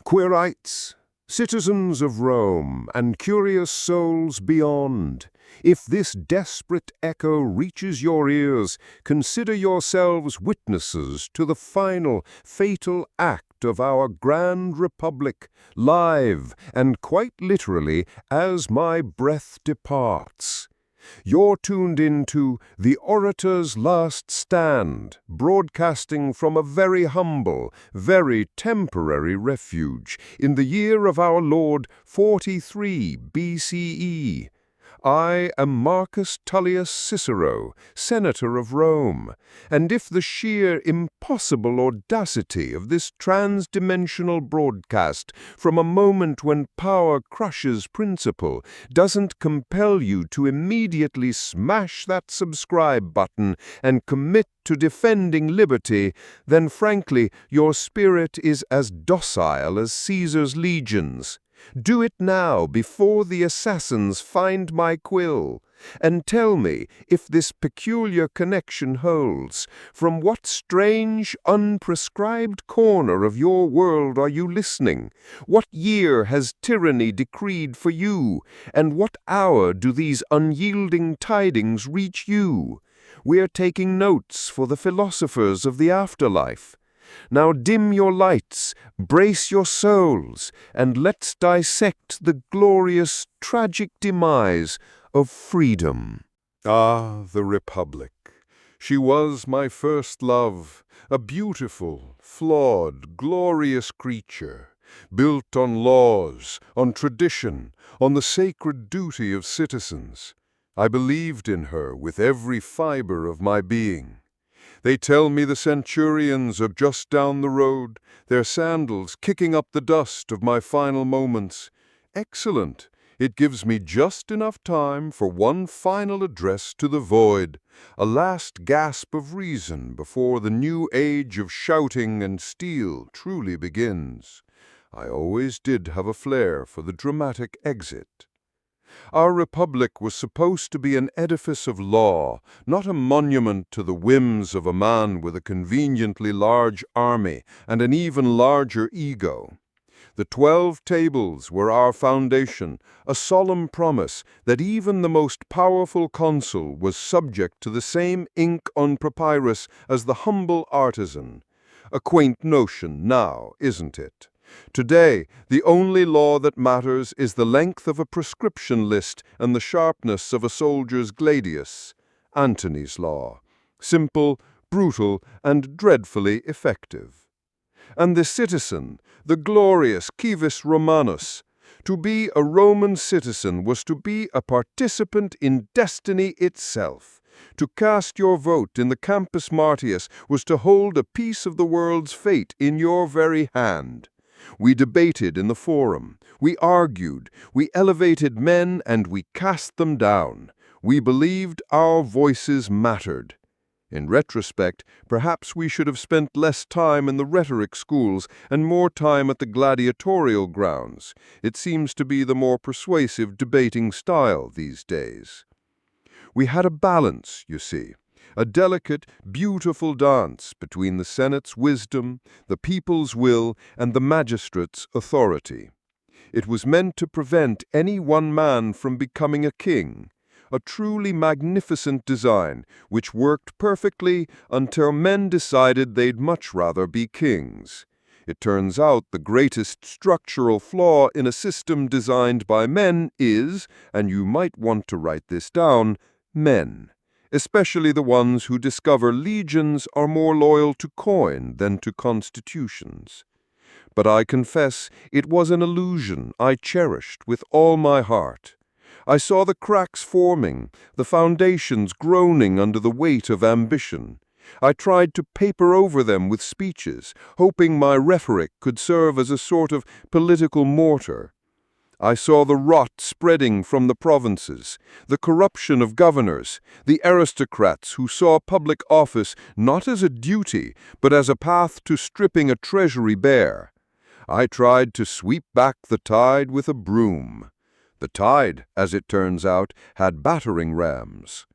Quirites, citizens of Rome, and curious souls beyond, if this desperate echo reaches your ears, consider yourselves witnesses to the final, fatal act of our grand republic, live and quite literally as my breath departs. You're tuned into The Orator's Last Stand, broadcasting from a very humble, very temporary refuge in the year of our Lord 43 BCE. I am Marcus Tullius Cicero, Senator of Rome, and if the sheer impossible audacity of this trans-dimensional broadcast from a moment when power crushes principle doesn't compel you to immediately smash that subscribe button and commit to defending liberty, then frankly your spirit is as docile as Caesar's legions. Do it now before the assassins find my quill, and tell me if this peculiar connection holds. From what strange, unprescribed corner of your world are you listening? What year has tyranny decreed for you? And what hour do these unyielding tidings reach you? We're taking notes for the philosophers of the afterlife. Now dim your lights, brace your souls, and let's dissect the glorious, tragic demise of freedom. Ah, the Republic. She was my first love, a beautiful, flawed, glorious creature, built on laws, on tradition, on the sacred duty of citizens. I believed in her with every fiber of my being. They tell me the centurions are just down the road, their sandals kicking up the dust of my final moments. Excellent. It gives me just enough time for one final address to the void, a last gasp of reason before the new age of shouting and steel truly begins. I always did have a flair for the dramatic exit. Our republic was supposed to be an edifice of law, not a monument to the whims of a man with a conveniently large army and an even larger ego. The 12 tables were our foundation, a solemn promise that even the most powerful consul was subject to the same ink on papyrus as the humble artisan. A quaint notion now, isn't it? Today, the only law that matters is the length of a proscription list and the sharpness of a soldier's gladius. Antony's law. Simple, brutal, and dreadfully effective. And the citizen, the glorious civis Romanus. To be a Roman citizen was to be a participant in destiny itself. To cast your vote in the Campus Martius was to hold a piece of the world's fate in your very hand. We debated in the forum, we argued, we elevated men and we cast them down. We believed our voices mattered. In retrospect, perhaps we should have spent less time in the rhetoric schools and more time at the gladiatorial grounds. It seems to be the more persuasive debating style these days. We had a balance, you see. A delicate, beautiful dance between the Senate's wisdom, the people's will, and the magistrate's authority. It was meant to prevent any one man from becoming a king, a truly magnificent design which worked perfectly until men decided they'd much rather be kings. It turns out the greatest structural flaw in a system designed by men is, and you might want to write this down, men. Especially the ones who discover legions are more loyal to coin than to constitutions. But I confess it was an illusion I cherished with all my heart. I saw the cracks forming, the foundations groaning under the weight of ambition. I tried to paper over them with speeches, hoping my rhetoric could serve as a sort of political mortar. I saw the rot spreading from the provinces, the corruption of governors, the aristocrats who saw public office not as a duty, but as a path to stripping a treasury bare. I tried to sweep back the tide with a broom. The tide, as it turns out, had battering rams.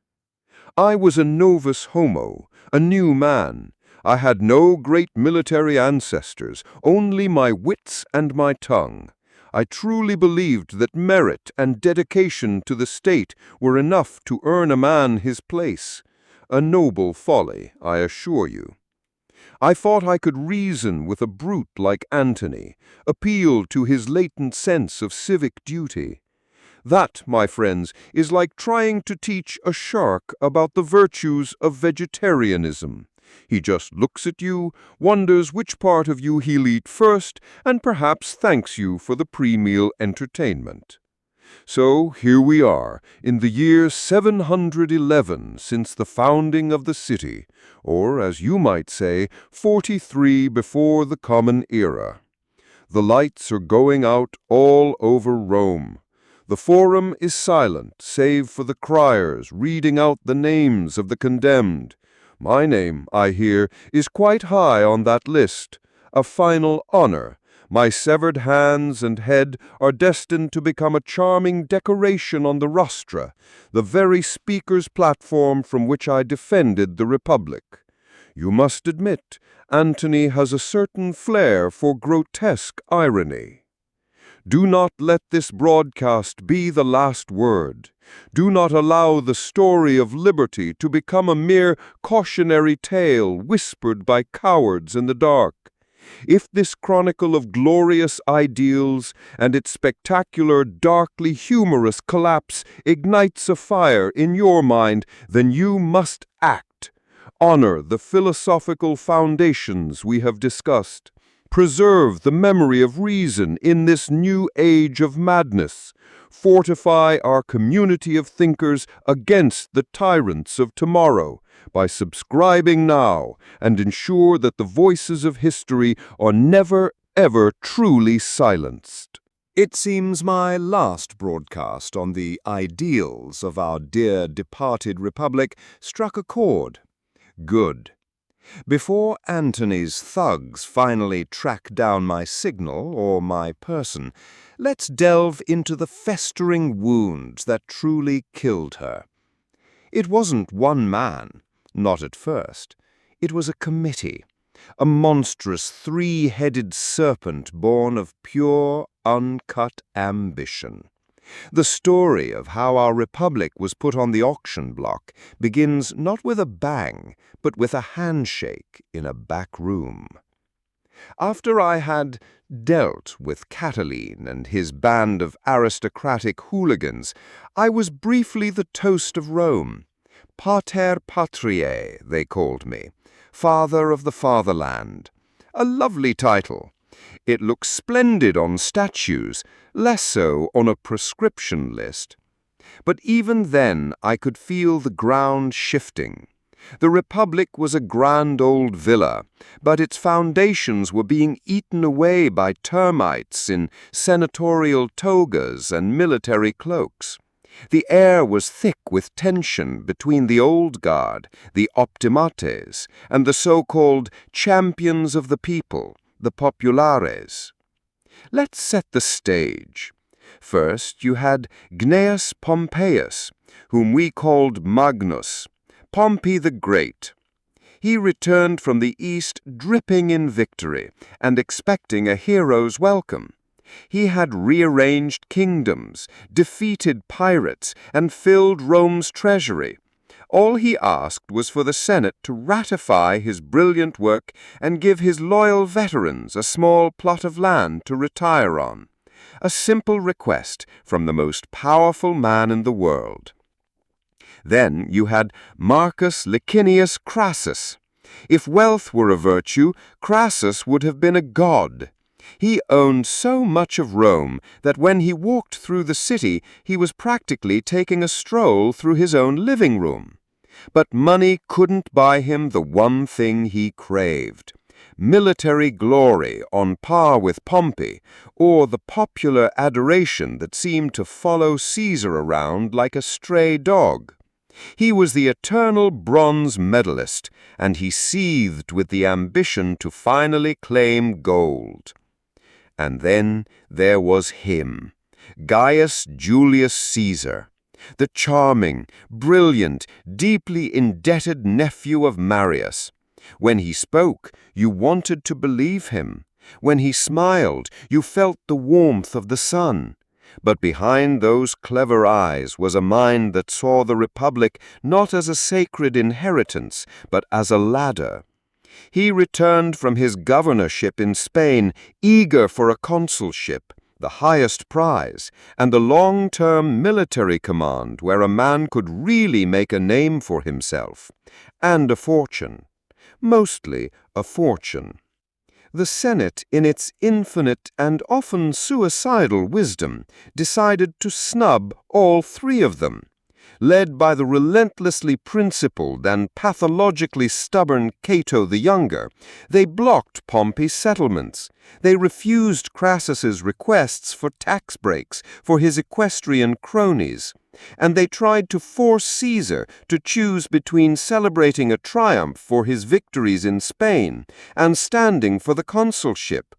I was a novus homo, a new man. I had no great military ancestors, only my wits and my tongue. I truly believed that merit and dedication to the state were enough to earn a man his place. A noble folly, I assure you. I thought I could reason with a brute like Antony, appeal to his latent sense of civic duty. That, my friends, is like trying to teach a shark about the virtues of vegetarianism. He just looks at you, wonders which part of you he'll eat first, and perhaps thanks you for the pre-meal entertainment. So here we are, in the year 711 since the founding of the city, or, as you might say, 43 before the Common Era. The lights are going out all over Rome. The Forum is silent, save for the criers reading out the names of the condemned. My name, I hear, is quite high on that list, a final honor. My severed hands and head are destined to become a charming decoration on the rostra, the very speaker's platform from which I defended the Republic. You must admit, Antony has a certain flair for grotesque irony. Do not let this broadcast be the last word. Do not allow the story of liberty to become a mere cautionary tale whispered by cowards in the dark. If this chronicle of glorious ideals and its spectacular, darkly humorous collapse ignites a fire in your mind, then you must act. Honor the philosophical foundations we have discussed. Preserve the memory of reason in this new age of madness. Fortify our community of thinkers against the tyrants of tomorrow by subscribing now, and ensure that the voices of history are never, ever truly silenced. It seems my last broadcast on the ideals of our dear departed republic struck a chord. Good. Before Antony's thugs finally track down my signal or my person, let's delve into the festering wounds that truly killed her. It wasn't one man, not at first. It was a committee, a monstrous three-headed serpent born of pure, uncut ambition. The story of how our republic was put on the auction block begins not with a bang, but with a handshake in a back room. After I had dealt with Catiline and his band of aristocratic hooligans, I was briefly the toast of Rome. Pater Patriae, they called me, Father of the Fatherland. A lovely title. It looks splendid on statues, less so on a proscription list. But even then I could feel the ground shifting. The Republic was a grand old villa, but its foundations were being eaten away by termites in senatorial togas and military cloaks. The air was thick with tension between the old guard, the optimates, and the so-called champions of the people, the populares. Let's set the stage. First, you had Gnaeus Pompeius, whom we called Magnus, Pompey the Great. He returned from the east dripping in victory and expecting a hero's welcome. He had rearranged kingdoms, defeated pirates, and filled Rome's treasury. All he asked was for the Senate to ratify his brilliant work and give his loyal veterans a small plot of land to retire on. A simple request from the most powerful man in the world. Then you had Marcus Licinius Crassus. If wealth were a virtue, Crassus would have been a god. He owned so much of Rome that when he walked through the city, he was practically taking a stroll through his own living room. But money couldn't buy him the one thing he craved: military glory on par with Pompey, or the popular adoration that seemed to follow Caesar around like a stray dog. He was the eternal bronze medalist, and he seethed with the ambition to finally claim gold. And then there was him, Gaius Julius Caesar, the charming, brilliant, deeply indebted nephew of Marius. When he spoke, you wanted to believe him. When he smiled, you felt the warmth of the sun. But behind those clever eyes was a mind that saw the Republic not as a sacred inheritance, but as a ladder. He returned from his governorship in Spain, eager for a consulship, the highest prize, and the long-term military command where a man could really make a name for himself, and a fortune. Mostly a fortune. The Senate, in its infinite and often suicidal wisdom, decided to snub all three of them. Led by the relentlessly principled and pathologically stubborn Cato the Younger, they blocked Pompey's settlements. They refused Crassus's requests for tax breaks for his equestrian cronies. And they tried to force Caesar to choose between celebrating a triumph for his victories in Spain and standing for the consulship.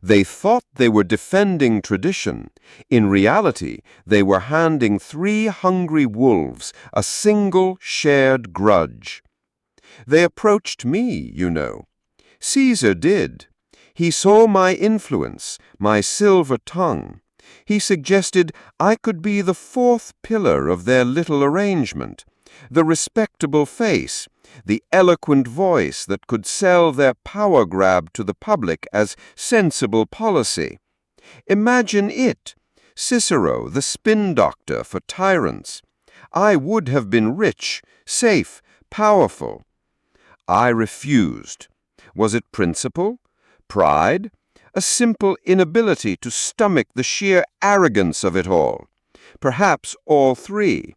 They thought they were defending tradition. In reality, they were handing three hungry wolves a single shared grudge. They approached me, you know. Caesar did. He saw my influence, my silver tongue. He suggested I could be the fourth pillar of their little arrangement, the respectable face, the eloquent voice that could sell their power grab to the public as sensible policy. Imagine it, Cicero, the spin doctor for tyrants. I would have been rich, safe, powerful. I refused. Was it principle? Pride? A simple inability to stomach the sheer arrogance of it all? Perhaps all three.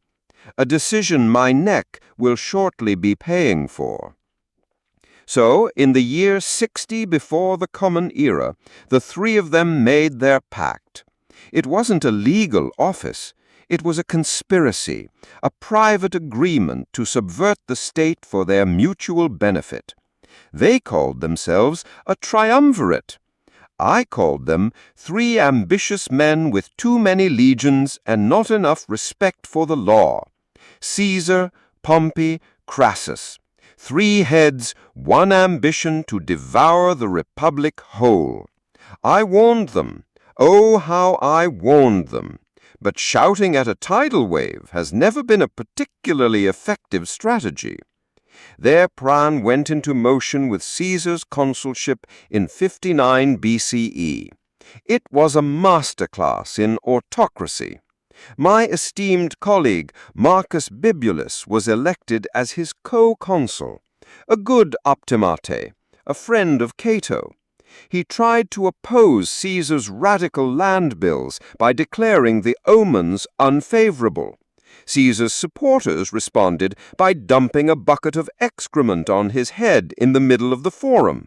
A decision my neck will shortly be paying for. So, in the year 60 before the Common Era, the three of them made their pact. It wasn't a legal office. It was a conspiracy, a private agreement to subvert the state for their mutual benefit. They called themselves a triumvirate. I called them three ambitious men with too many legions and not enough respect for the law. Caesar, Pompey, Crassus. Three heads, one ambition to devour the Republic whole. I warned them. Oh, how I warned them. But shouting at a tidal wave has never been a particularly effective strategy. Their plan went into motion with Caesar's consulship in 59 BCE. It was a masterclass in autocracy. My esteemed colleague Marcus Bibulus was elected as his co-consul, a good optimate, a friend of Cato. He tried to oppose Caesar's radical land bills by declaring the omens unfavorable. Caesar's supporters responded by dumping a bucket of excrement on his head in the middle of the forum.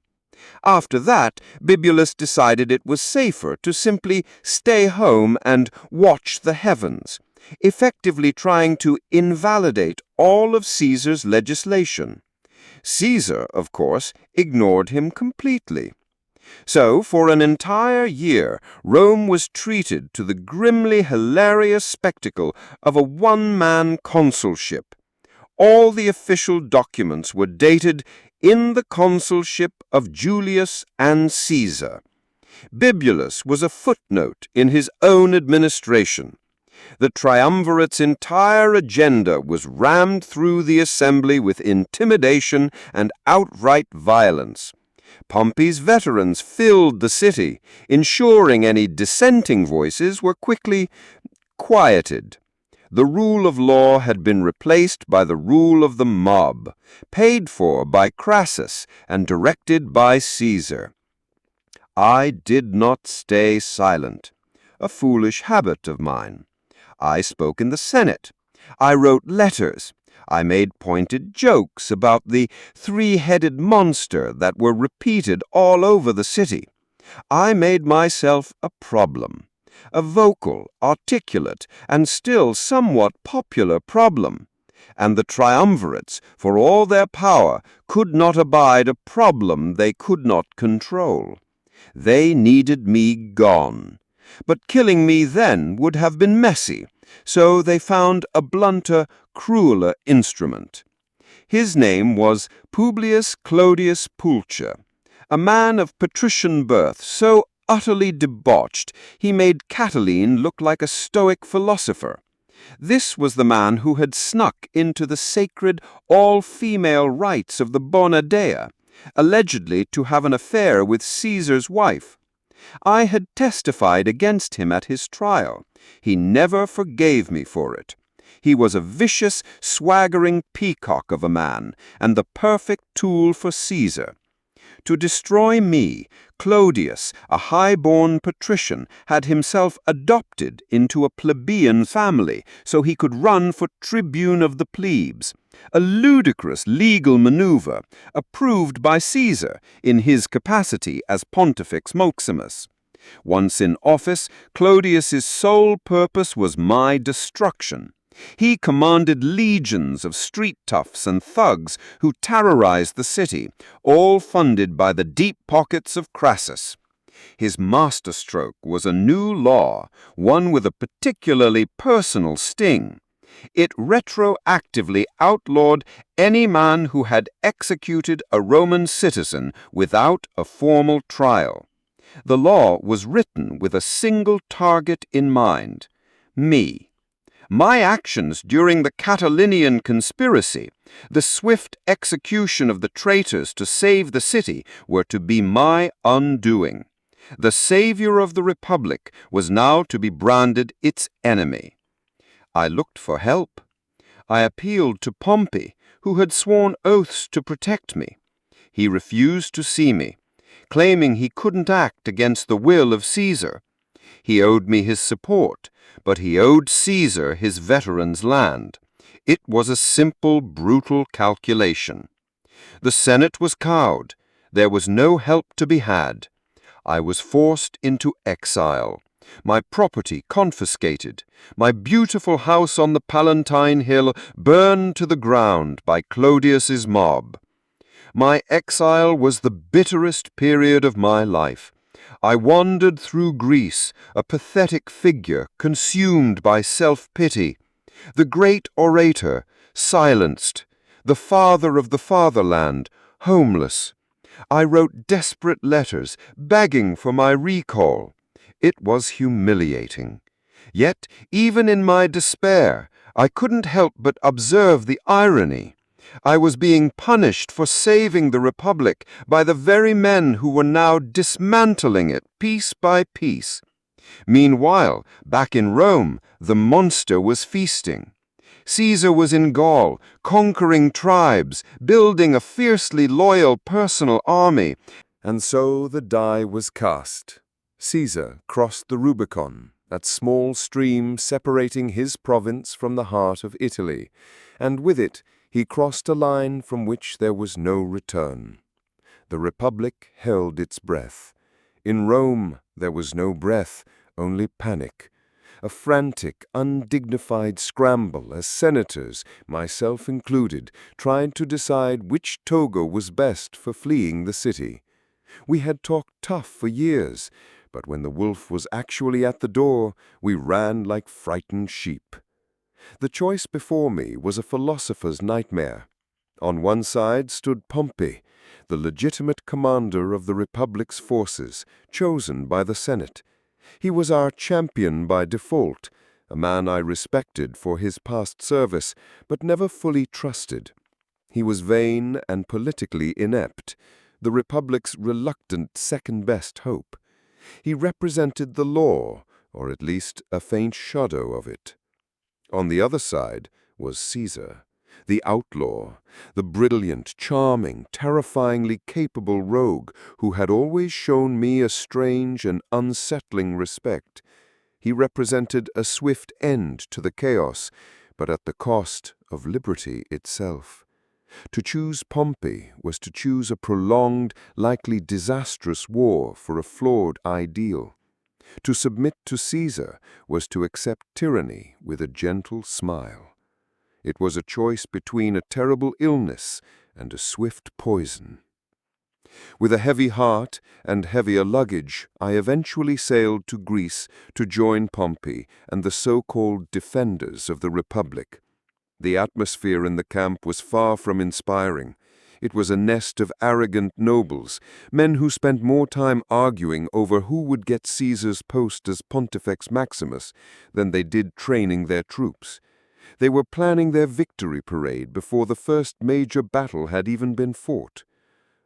After that, Bibulus decided it was safer to simply stay home and watch the heavens, effectively trying to invalidate all of Caesar's legislation. Caesar, of course, ignored him completely. So, for an entire year, Rome was treated to the grimly hilarious spectacle of a one-man consulship. All the official documents were dated in the consulship of Julius and Caesar. Bibulus was a footnote in his own administration. The triumvirate's entire agenda was rammed through the assembly with intimidation and outright violence. Pompey's veterans filled the city, ensuring any dissenting voices were quickly quieted. The rule of law had been replaced by the rule of the mob, paid for by Crassus and directed by Caesar. I did not stay silent, a foolish habit of mine. I spoke in the Senate. I wrote letters. I made pointed jokes about the three-headed monster that were repeated all over the city. I made myself a problem, a vocal, articulate, and still somewhat popular problem. And the triumvirates, for all their power, could not abide a problem they could not control. They needed me gone. But killing me then would have been messy, so they found a blunter, crueler instrument. His name was Publius Clodius Pulcher, a man of patrician birth, so utterly debauched he made Catiline look like a Stoic philosopher. This was the man who had snuck into the sacred all-female rites of the Bona Dea, allegedly to have an affair with Caesar's wife. I had testified against him at his trial. He never forgave me for it. He was a vicious, swaggering peacock of a man, and the perfect tool for Caesar. To destroy me, Clodius, a high-born patrician, had himself adopted into a plebeian family so he could run for tribune of the plebes, a ludicrous legal maneuver approved by Caesar in his capacity as Pontifex Maximus. Once in office, Clodius's sole purpose was my destruction. He commanded legions of street toughs and thugs who terrorized the city, all funded by the deep pockets of Crassus. His masterstroke was a new law, one with a particularly personal sting. It retroactively outlawed any man who had executed a Roman citizen without a formal trial. The law was written with a single target in mind: me. My actions during the Catiline conspiracy, the swift execution of the traitors to save the city, were to be my undoing. The savior of the Republic was now to be branded its enemy. I looked for help. I appealed to Pompey, who had sworn oaths to protect me. He refused to see me, claiming he couldn't act against the will of Caesar. He owed me his support, but he owed Caesar his veterans' land. It was a simple, brutal calculation. The Senate was cowed. There was no help to be had. I was forced into exile, my property confiscated, my beautiful house on the Palatine Hill burned to the ground by Clodius's mob. My exile was the bitterest period of my life. I wandered through Greece, a pathetic figure consumed by self-pity. The great orator, silenced. The father of the fatherland, homeless. I wrote desperate letters, begging for my recall. It was humiliating. Yet, even in my despair, I couldn't help but observe the irony. I was being punished for saving the Republic by the very men who were now dismantling it piece by piece. Meanwhile, back in Rome, the monster was feasting. Caesar was in Gaul, conquering tribes, building a fiercely loyal personal army. And so the die was cast. Caesar crossed the Rubicon, that small stream separating his province from the heart of Italy, and with it he crossed a line from which there was no return. The Republic held its breath. In Rome there was no breath, only panic. A frantic, undignified scramble as senators, myself included, tried to decide which toga was best for fleeing the city. We had talked tough for years, but when the wolf was actually at the door, we ran like frightened sheep. The choice before me was a philosopher's nightmare. On one side stood Pompey, the legitimate commander of the Republic's forces, chosen by the Senate. He was our champion by default, a man I respected for his past service, but never fully trusted. He was vain and politically inept, the Republic's reluctant second-best hope. He represented the law, or at least a faint shadow of it. On the other side was Caesar, the outlaw, the brilliant, charming, terrifyingly capable rogue who had always shown me a strange and unsettling respect. He represented a swift end to the chaos, but at the cost of liberty itself. To choose Pompey was to choose a prolonged, likely disastrous war for a flawed ideal. To submit to Caesar was to accept tyranny with a gentle smile. It was a choice between a terrible illness and a swift poison. With a heavy heart and heavier luggage, I eventually sailed to Greece to join Pompey and the so-called defenders of the Republic. The atmosphere in the camp was far from inspiring. It was a nest of arrogant nobles, men who spent more time arguing over who would get Caesar's post as Pontifex Maximus than they did training their troops. They were planning their victory parade before the first major battle had even been fought.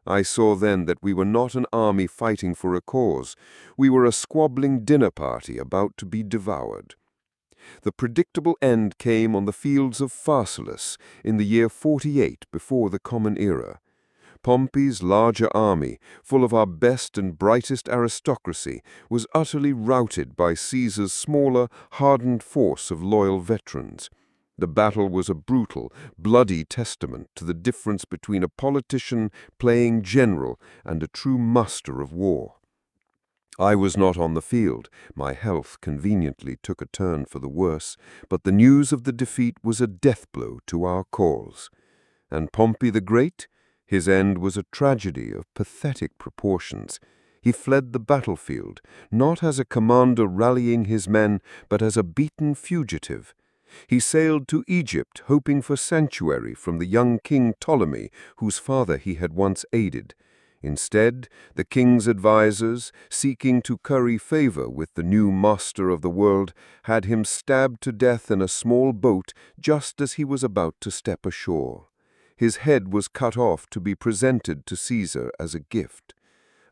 I saw then that we were not an army fighting for a cause. We were a squabbling dinner party about to be devoured. The predictable end came on the fields of Pharsalus in the year 48 before the Common Era. Pompey's larger army, full of our best and brightest aristocracy, was utterly routed by Caesar's smaller, hardened force of loyal veterans. The battle was a brutal, bloody testament to the difference between a politician playing general and a true master of war. I was not on the field. My health conveniently took a turn for the worse, but the news of the defeat was a death blow to our cause. And Pompey the Great? His end was a tragedy of pathetic proportions. He fled the battlefield, not as a commander rallying his men, but as a beaten fugitive. He sailed to Egypt, hoping for sanctuary from the young King Ptolemy, whose father he had once aided. Instead, the king's advisers, seeking to curry favor with the new master of the world, had him stabbed to death in a small boat just as he was about to step ashore. His head was cut off to be presented to Caesar as a gift.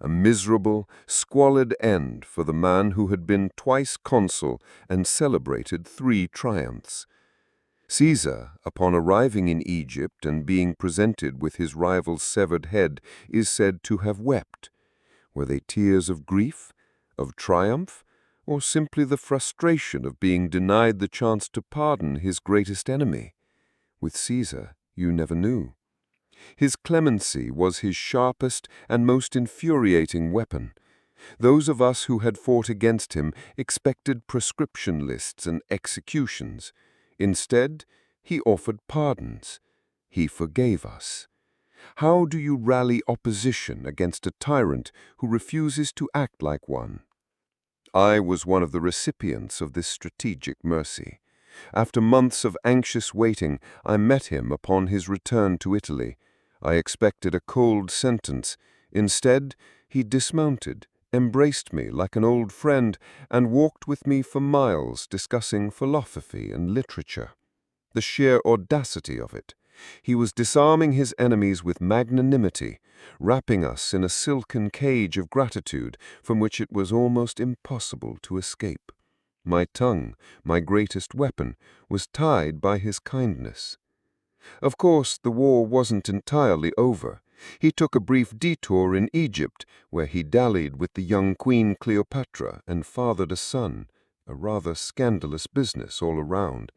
A miserable, squalid end for the man who had been twice consul and celebrated 3 triumphs. Caesar, upon arriving in Egypt and being presented with his rival's severed head, is said to have wept. Were they tears of grief, of triumph, or simply the frustration of being denied the chance to pardon his greatest enemy? With Caesar, you never knew. His clemency was his sharpest and most infuriating weapon. Those of us who had fought against him expected proscription lists and executions. Instead, he offered pardons. He forgave us. How do you rally opposition against a tyrant who refuses to act like one? I was one of the recipients of this strategic mercy. After months of anxious waiting, I met him upon his return to Italy. I expected a cold sentence. Instead, he dismounted, embraced me like an old friend, and walked with me for miles discussing philosophy and literature. The sheer audacity of it. He was disarming his enemies with magnanimity, wrapping us in a silken cage of gratitude from which it was almost impossible to escape. My tongue, my greatest weapon, was tied by his kindness. Of course, the war wasn't entirely over. He took a brief detour in Egypt, where he dallied with the young Queen Cleopatra and fathered a son, a rather scandalous business all around.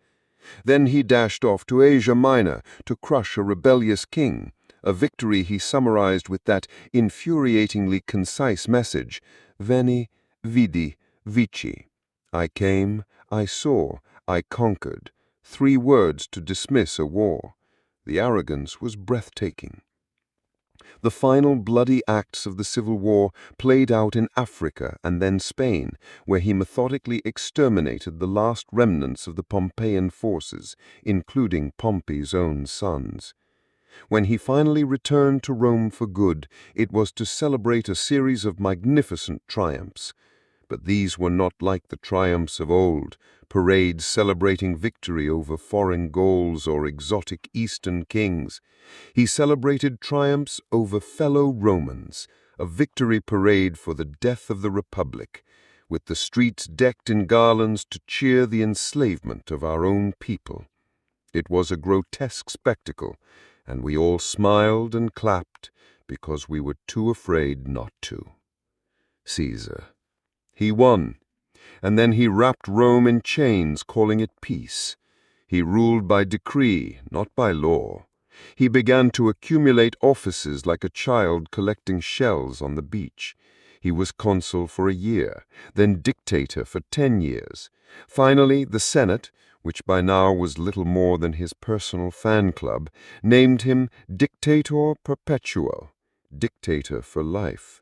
Then he dashed off to Asia Minor to crush a rebellious king, a victory he summarized with that infuriatingly concise message, Veni, Vidi, Vici. I came, I saw, I conquered. 3 words to dismiss a war. The arrogance was breathtaking. The final bloody acts of the Civil War played out in Africa and then Spain, where he methodically exterminated the last remnants of the Pompeian forces, including Pompey's own sons. When he finally returned to Rome for good, it was to celebrate a series of magnificent triumphs. But these were not like the triumphs of old, parades celebrating victory over foreign Gauls or exotic Eastern kings. He celebrated triumphs over fellow Romans, a victory parade for the death of the Republic, with the streets decked in garlands to cheer the enslavement of our own people. It was a grotesque spectacle, and we all smiled and clapped because we were too afraid not to. Caesar. He won, and then he wrapped Rome in chains, calling it peace. He ruled by decree, not by law. He began to accumulate offices like a child collecting shells on the beach. He was consul for a year, then dictator for 10 years. Finally, the Senate, which by now was little more than his personal fan club, named him Dictator Perpetuo, dictator for life.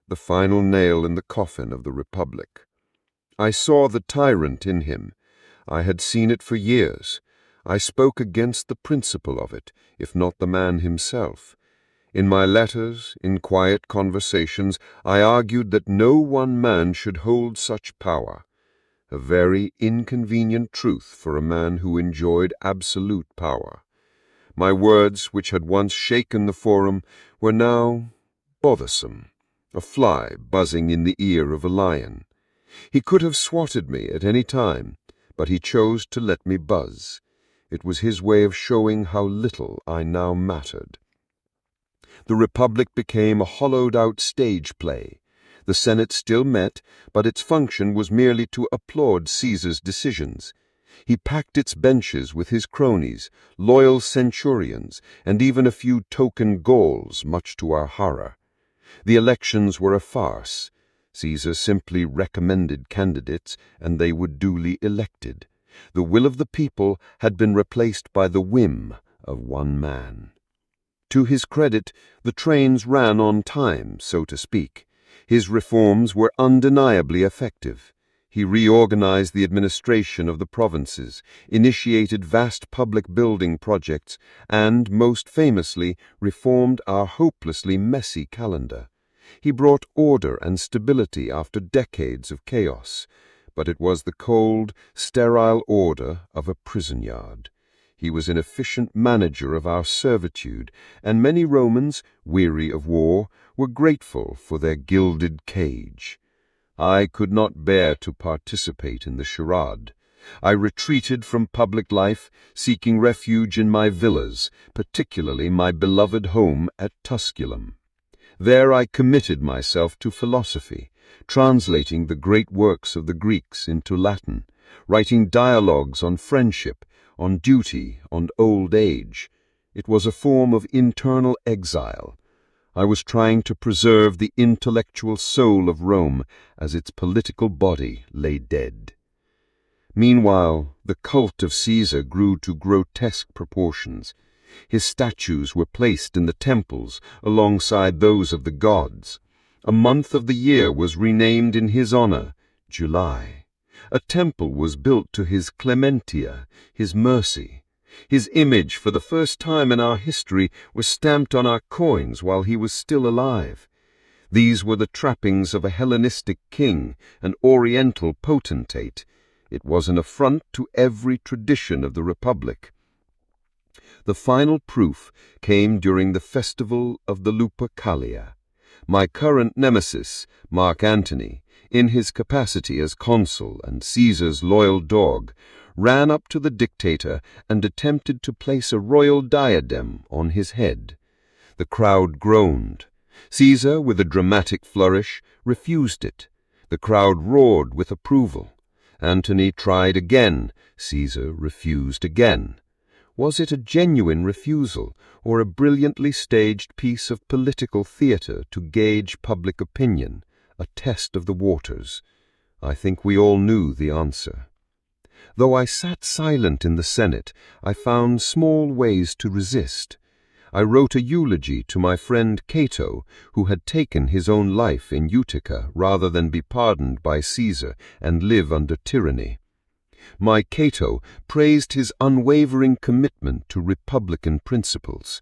The final nail in the coffin of the Republic. I saw the tyrant in him. I had seen it for years. I spoke against the principle of it, if not the man himself. In my letters, in quiet conversations, I argued that no one man should hold such power. A very inconvenient truth for a man who enjoyed absolute power. My words, which had once shaken the forum, were now bothersome, a fly buzzing in the ear of a lion. He could have swatted me at any time, but he chose to let me buzz. It was his way of showing how little I now mattered. The Republic became a hollowed-out stage play. The Senate still met, but its function was merely to applaud Caesar's decisions. He packed its benches with his cronies, loyal centurions, and even a few token Gauls, much to our horror. The elections were a farce. Caesar simply recommended candidates, and they were duly elected. The will of the people had been replaced by the whim of one man. To his credit, the trains ran on time, so to speak. His reforms were undeniably effective. He reorganized the administration of the provinces, initiated vast public building projects, and, most famously, reformed our hopelessly messy calendar. He brought order and stability after decades of chaos, but it was the cold, sterile order of a prison yard. He was an efficient manager of our servitude, and many Romans, weary of war, were grateful for their gilded cage. I could not bear to participate in the charade. I retreated from public life, seeking refuge in my villas, particularly my beloved home at Tusculum. There I committed myself to philosophy, translating the great works of the Greeks into Latin, writing dialogues on friendship, on duty, on old age. It was a form of internal exile. I was trying to preserve the intellectual soul of Rome as its political body lay dead. Meanwhile, the cult of Caesar grew to grotesque proportions. His statues were placed in the temples alongside those of the gods. A month of the year was renamed in his honor, July. A temple was built to his clementia, his mercy. His image, for the first time in our history, was stamped on our coins while he was still alive. These were the trappings of a Hellenistic king, an oriental potentate. It was an affront to every tradition of the Republic. The final proof came during the festival of the Lupercalia. My current nemesis, Mark Antony, in his capacity as consul and Caesar's loyal dog, ran up to the dictator and attempted to place a royal diadem on his head. The crowd groaned. Caesar, with a dramatic flourish, refused it. The crowd roared with approval. Antony tried again. Caesar refused again. Was it a genuine refusal, or a brilliantly staged piece of political theater to gauge public opinion, a test of the waters? I think we all knew the answer. Though I sat silent in the Senate, I found small ways to resist. I wrote a eulogy to my friend Cato, who had taken his own life in Utica rather than be pardoned by Caesar and live under tyranny. My Cato praised his unwavering commitment to republican principles.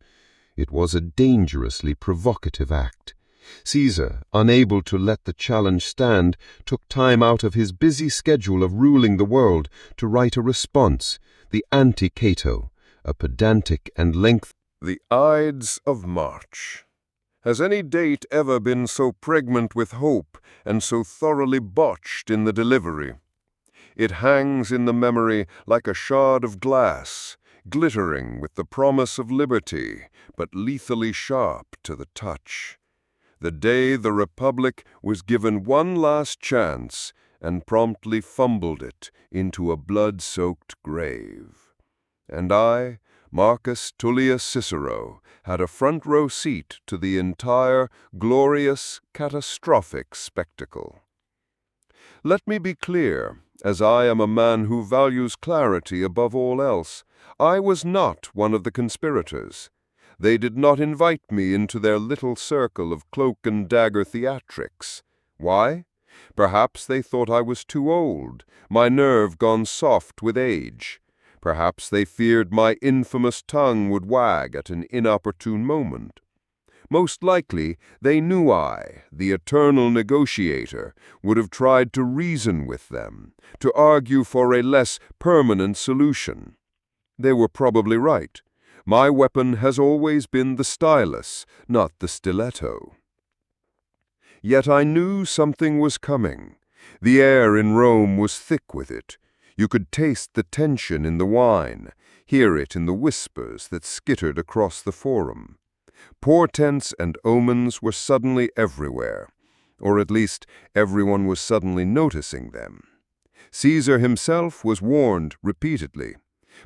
It was a dangerously provocative act. Caesar, unable to let the challenge stand, took time out of his busy schedule of ruling the world to write a response, the Anti-Cato, a pedantic and lengthy. The Ides of March. Has any date ever been so pregnant with hope and so thoroughly botched in the delivery? It hangs in the memory like a shard of glass, glittering with the promise of liberty, but lethally sharp to the touch. The day the Republic was given one last chance and promptly fumbled it into a blood-soaked grave. And I, Marcus Tullius Cicero, had a front-row seat to the entire, glorious, catastrophic spectacle. Let me be clear, as I am a man who values clarity above all else, I was not one of the conspirators. They did not invite me into their little circle of cloak-and-dagger theatrics. Why? Perhaps they thought I was too old, my nerve gone soft with age. Perhaps they feared my infamous tongue would wag at an inopportune moment. Most likely, they knew I, the eternal negotiator, would have tried to reason with them, to argue for a less permanent solution. They were probably right. My weapon has always been the stylus, not the stiletto. Yet I knew something was coming. The air in Rome was thick with it. You could taste the tension in the wine, hear it in the whispers that skittered across the forum. Portents and omens were suddenly everywhere, or at least everyone was suddenly noticing them. Caesar himself was warned repeatedly,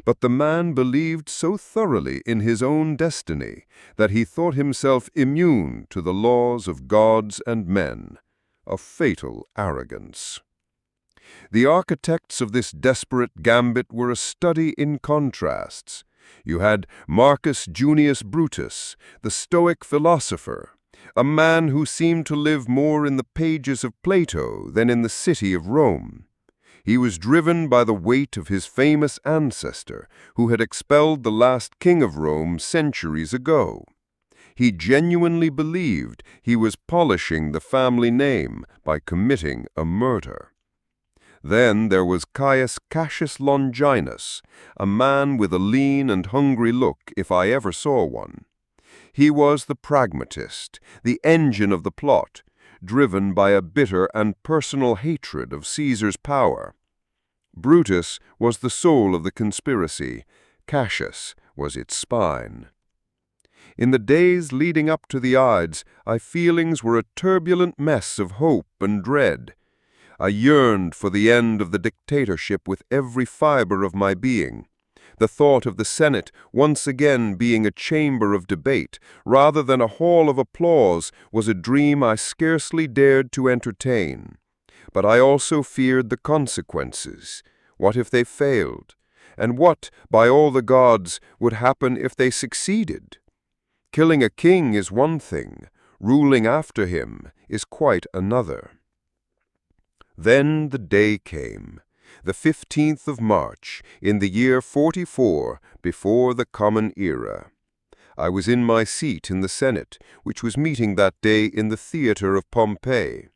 but the man believed so thoroughly in his own destiny that he thought himself immune to the laws of gods and men, a fatal arrogance. The architects of this desperate gambit were a study in contrasts. You had Marcus Junius Brutus, the Stoic philosopher, a man who seemed to live more in the pages of Plato than in the city of Rome. He was driven by the weight of his famous ancestor, who had expelled the last king of Rome centuries ago. He genuinely believed he was polishing the family name by committing a murder. Then there was Caius Cassius Longinus, a man with a lean and hungry look if I ever saw one. He was the pragmatist, the engine of the plot, driven by a bitter and personal hatred of Caesar's power. Brutus was the soul of the conspiracy. Cassius was its spine. In the days leading up to the Ides, my feelings were a turbulent mess of hope and dread. I yearned for the end of the dictatorship with every fiber of my being. The thought of the Senate once again being a chamber of debate rather than a hall of applause was a dream I scarcely dared to entertain. But I also feared the consequences. What if they failed? And what, by all the gods, would happen if they succeeded? Killing a king is one thing. Ruling after him is quite another. Then the day came, the 15th of March, in the year 44 before the Common Era. I was in my seat in the Senate, which was meeting that day in the theater of Pompey.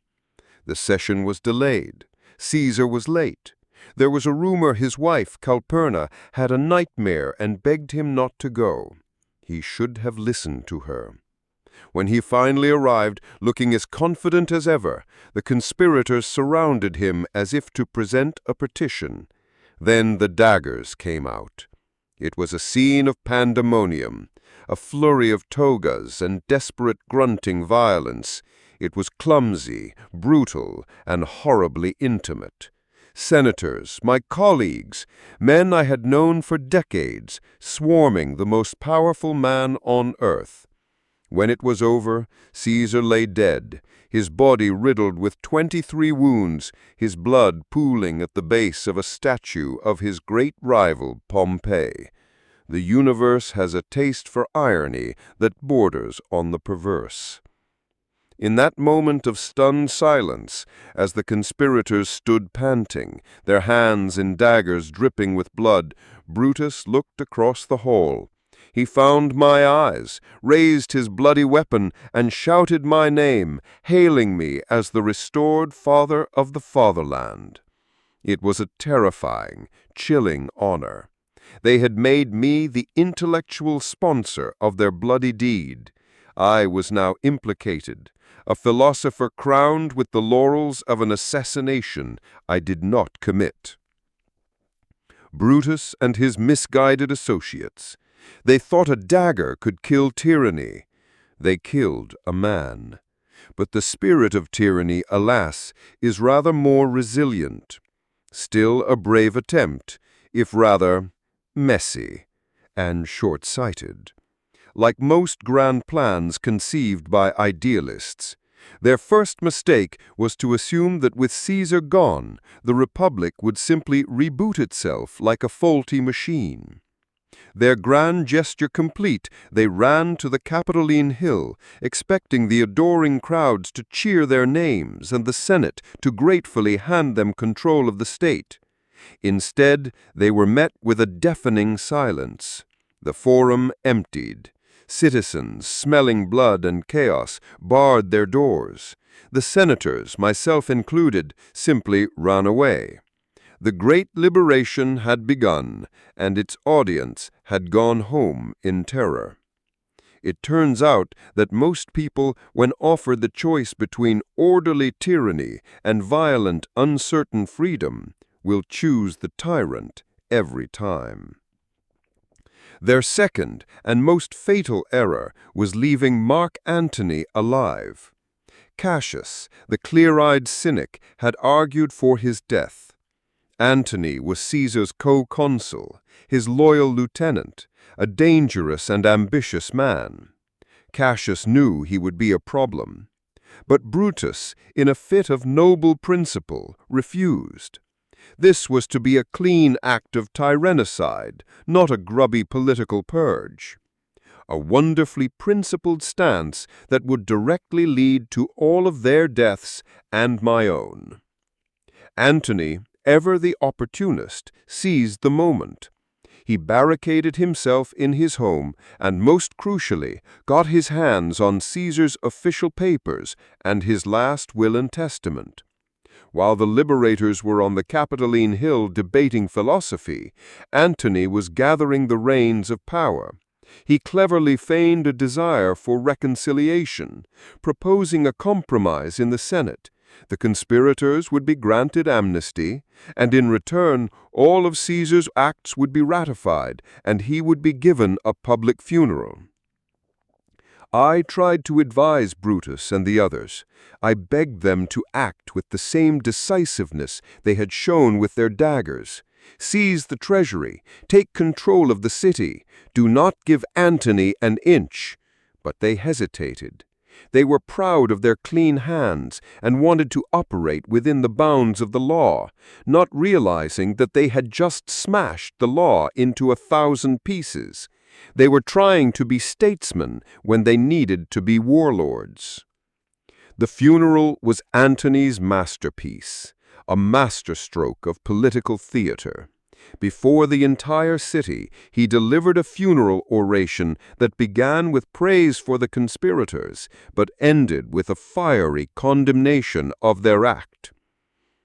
The session was delayed. Caesar was late. There was a rumor his wife, Calpurna, had a nightmare and begged him not to go. He should have listened to her. When he finally arrived, looking as confident as ever, the conspirators surrounded him as if to present a petition. Then the daggers came out. It was a scene of pandemonium, a flurry of togas and desperate grunting violence. It was clumsy, brutal, and horribly intimate. Senators, my colleagues, men I had known for decades, swarming the most powerful man on earth. When it was over, Caesar lay dead, his body riddled with 23 wounds, his blood pooling at the base of a statue of his great rival Pompey. The universe has a taste for irony that borders on the perverse. In that moment of stunned silence, as the conspirators stood panting, their hands in daggers dripping with blood, Brutus looked across the hall. He found my eyes, raised his bloody weapon, and shouted my name, hailing me as the restored father of the fatherland. It was a terrifying, chilling honor. They had made me the intellectual sponsor of their bloody deed. I was now implicated, a philosopher crowned with the laurels of an assassination I did not commit. Brutus and his misguided associates. They thought a dagger could kill tyranny. They killed a man. But the spirit of tyranny, alas, is rather more resilient. Still a brave attempt, if rather messy and short-sighted. Like most grand plans conceived by idealists, their first mistake was to assume that with Caesar gone, the Republic would simply reboot itself like a faulty machine. Their grand gesture complete, they ran to the Capitoline Hill, expecting the adoring crowds to cheer their names and the Senate to gratefully hand them control of the state. Instead, they were met with a deafening silence. The forum emptied. Citizens, smelling blood and chaos, barred their doors. The senators, myself included, simply ran away. The great liberation had begun, and its audience had gone home in terror. It turns out that most people, when offered the choice between orderly tyranny and violent, uncertain freedom, will choose the tyrant every time. Their second and most fatal error was leaving Mark Antony alive. Cassius, the clear-eyed cynic, had argued for his death. Antony was Caesar's co-consul, his loyal lieutenant, a dangerous and ambitious man. Cassius knew he would be a problem. But Brutus, in a fit of noble principle, refused. This was to be a clean act of tyrannicide, not a grubby political purge. A wonderfully principled stance that would directly lead to all of their deaths and my own. Antony, ever the opportunist, seized the moment. He barricaded himself in his home and, most crucially, got his hands on Caesar's official papers and his last will and testament. While the liberators were on the Capitoline Hill debating philosophy, Antony was gathering the reins of power. He cleverly feigned a desire for reconciliation, proposing a compromise in the Senate. The conspirators would be granted amnesty, and in return all of Caesar's acts would be ratified, and he would be given a public funeral. I tried to advise Brutus and the others. I begged them to act with the same decisiveness they had shown with their daggers. Seize the treasury, take control of the city, do not give Antony an inch. But they hesitated. They were proud of their clean hands and wanted to operate within the bounds of the law, not realizing that they had just smashed the law into 1,000 pieces. They were trying to be statesmen when they needed to be warlords. The funeral was Antony's masterpiece, a masterstroke of political theater. Before the entire city, he delivered a funeral oration that began with praise for the conspirators, but ended with a fiery condemnation of their act.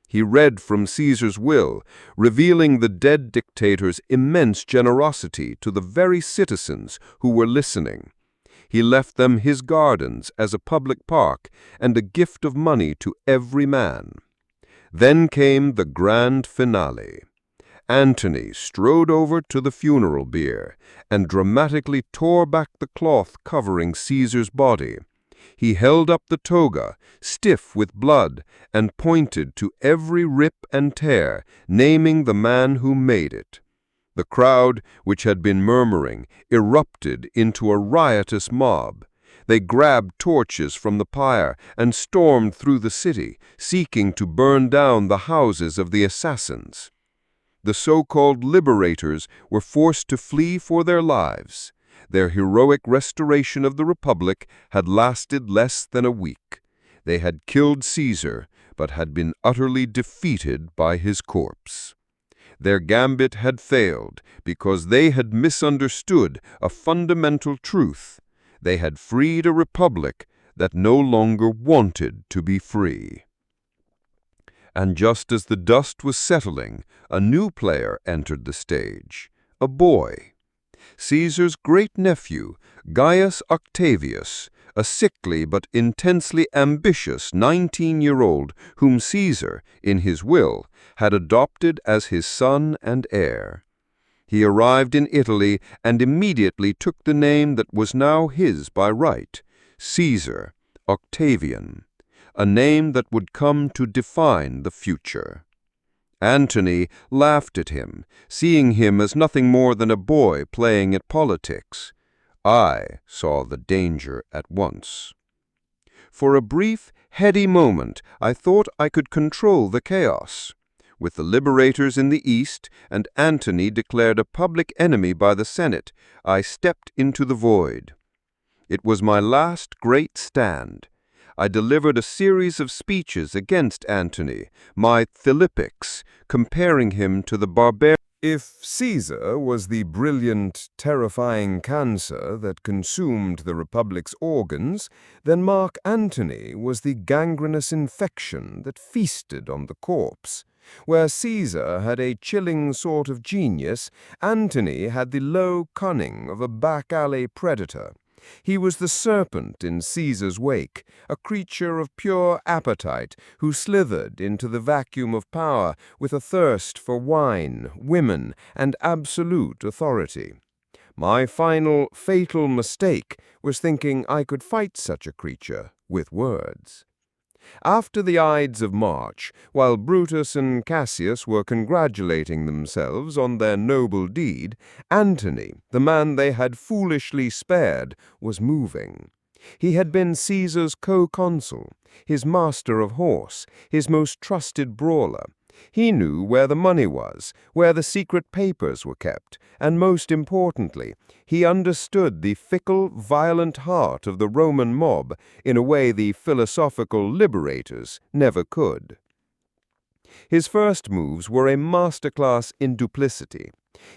He read from Caesar's will, revealing the dead dictator's immense generosity to the very citizens who were listening. He left them his gardens as a public park and a gift of money to every man. Then came the grand finale. Antony strode over to the funeral bier and dramatically tore back the cloth covering Caesar's body. He held up the toga, stiff with blood, and pointed to every rip and tear, naming the man who made it. The crowd, which had been murmuring, erupted into a riotous mob. They grabbed torches from the pyre and stormed through the city, seeking to burn down the houses of the assassins. The so-called liberators were forced to flee for their lives. Their heroic restoration of the Republic had lasted less than a week. They had killed Caesar, but had been utterly defeated by his corpse. Their gambit had failed because they had misunderstood a fundamental truth. They had freed a republic that no longer wanted to be free. And just as the dust was settling, a new player entered the stage, a boy. Caesar's great-nephew, Gaius Octavius, a sickly but intensely ambitious 19-year-old whom Caesar, in his will, had adopted as his son and heir. He arrived in Italy and immediately took the name that was now his by right, Caesar, Octavian, a name that would come to define the future. Antony laughed at him, seeing him as nothing more than a boy playing at politics. I saw the danger at once. For a brief, heady moment, I thought I could control the chaos. With the liberators in the east and Antony declared a public enemy by the Senate, I stepped into the void. It was my last great stand. I delivered a series of speeches against Antony, my Philippics, comparing him to the barbarian. If Caesar was the brilliant, terrifying cancer that consumed the Republic's organs, then Mark Antony was the gangrenous infection that feasted on the corpse. Where Caesar had a chilling sort of genius, Antony had the low cunning of a back-alley predator. He was the serpent in Caesar's wake, a creature of pure appetite who slithered into the vacuum of power with a thirst for wine, women, and absolute authority. My final, fatal mistake was thinking I could fight such a creature with words. After the Ides of March, while Brutus and Cassius were congratulating themselves on their noble deed, Antony, the man they had foolishly spared, was moving. He had been Caesar's co-consul, his master of horse, his most trusted brawler. He knew where the money was, where the secret papers were kept, and most importantly, he understood the fickle, violent heart of the Roman mob in a way the philosophical liberators never could. His first moves were a masterclass in duplicity.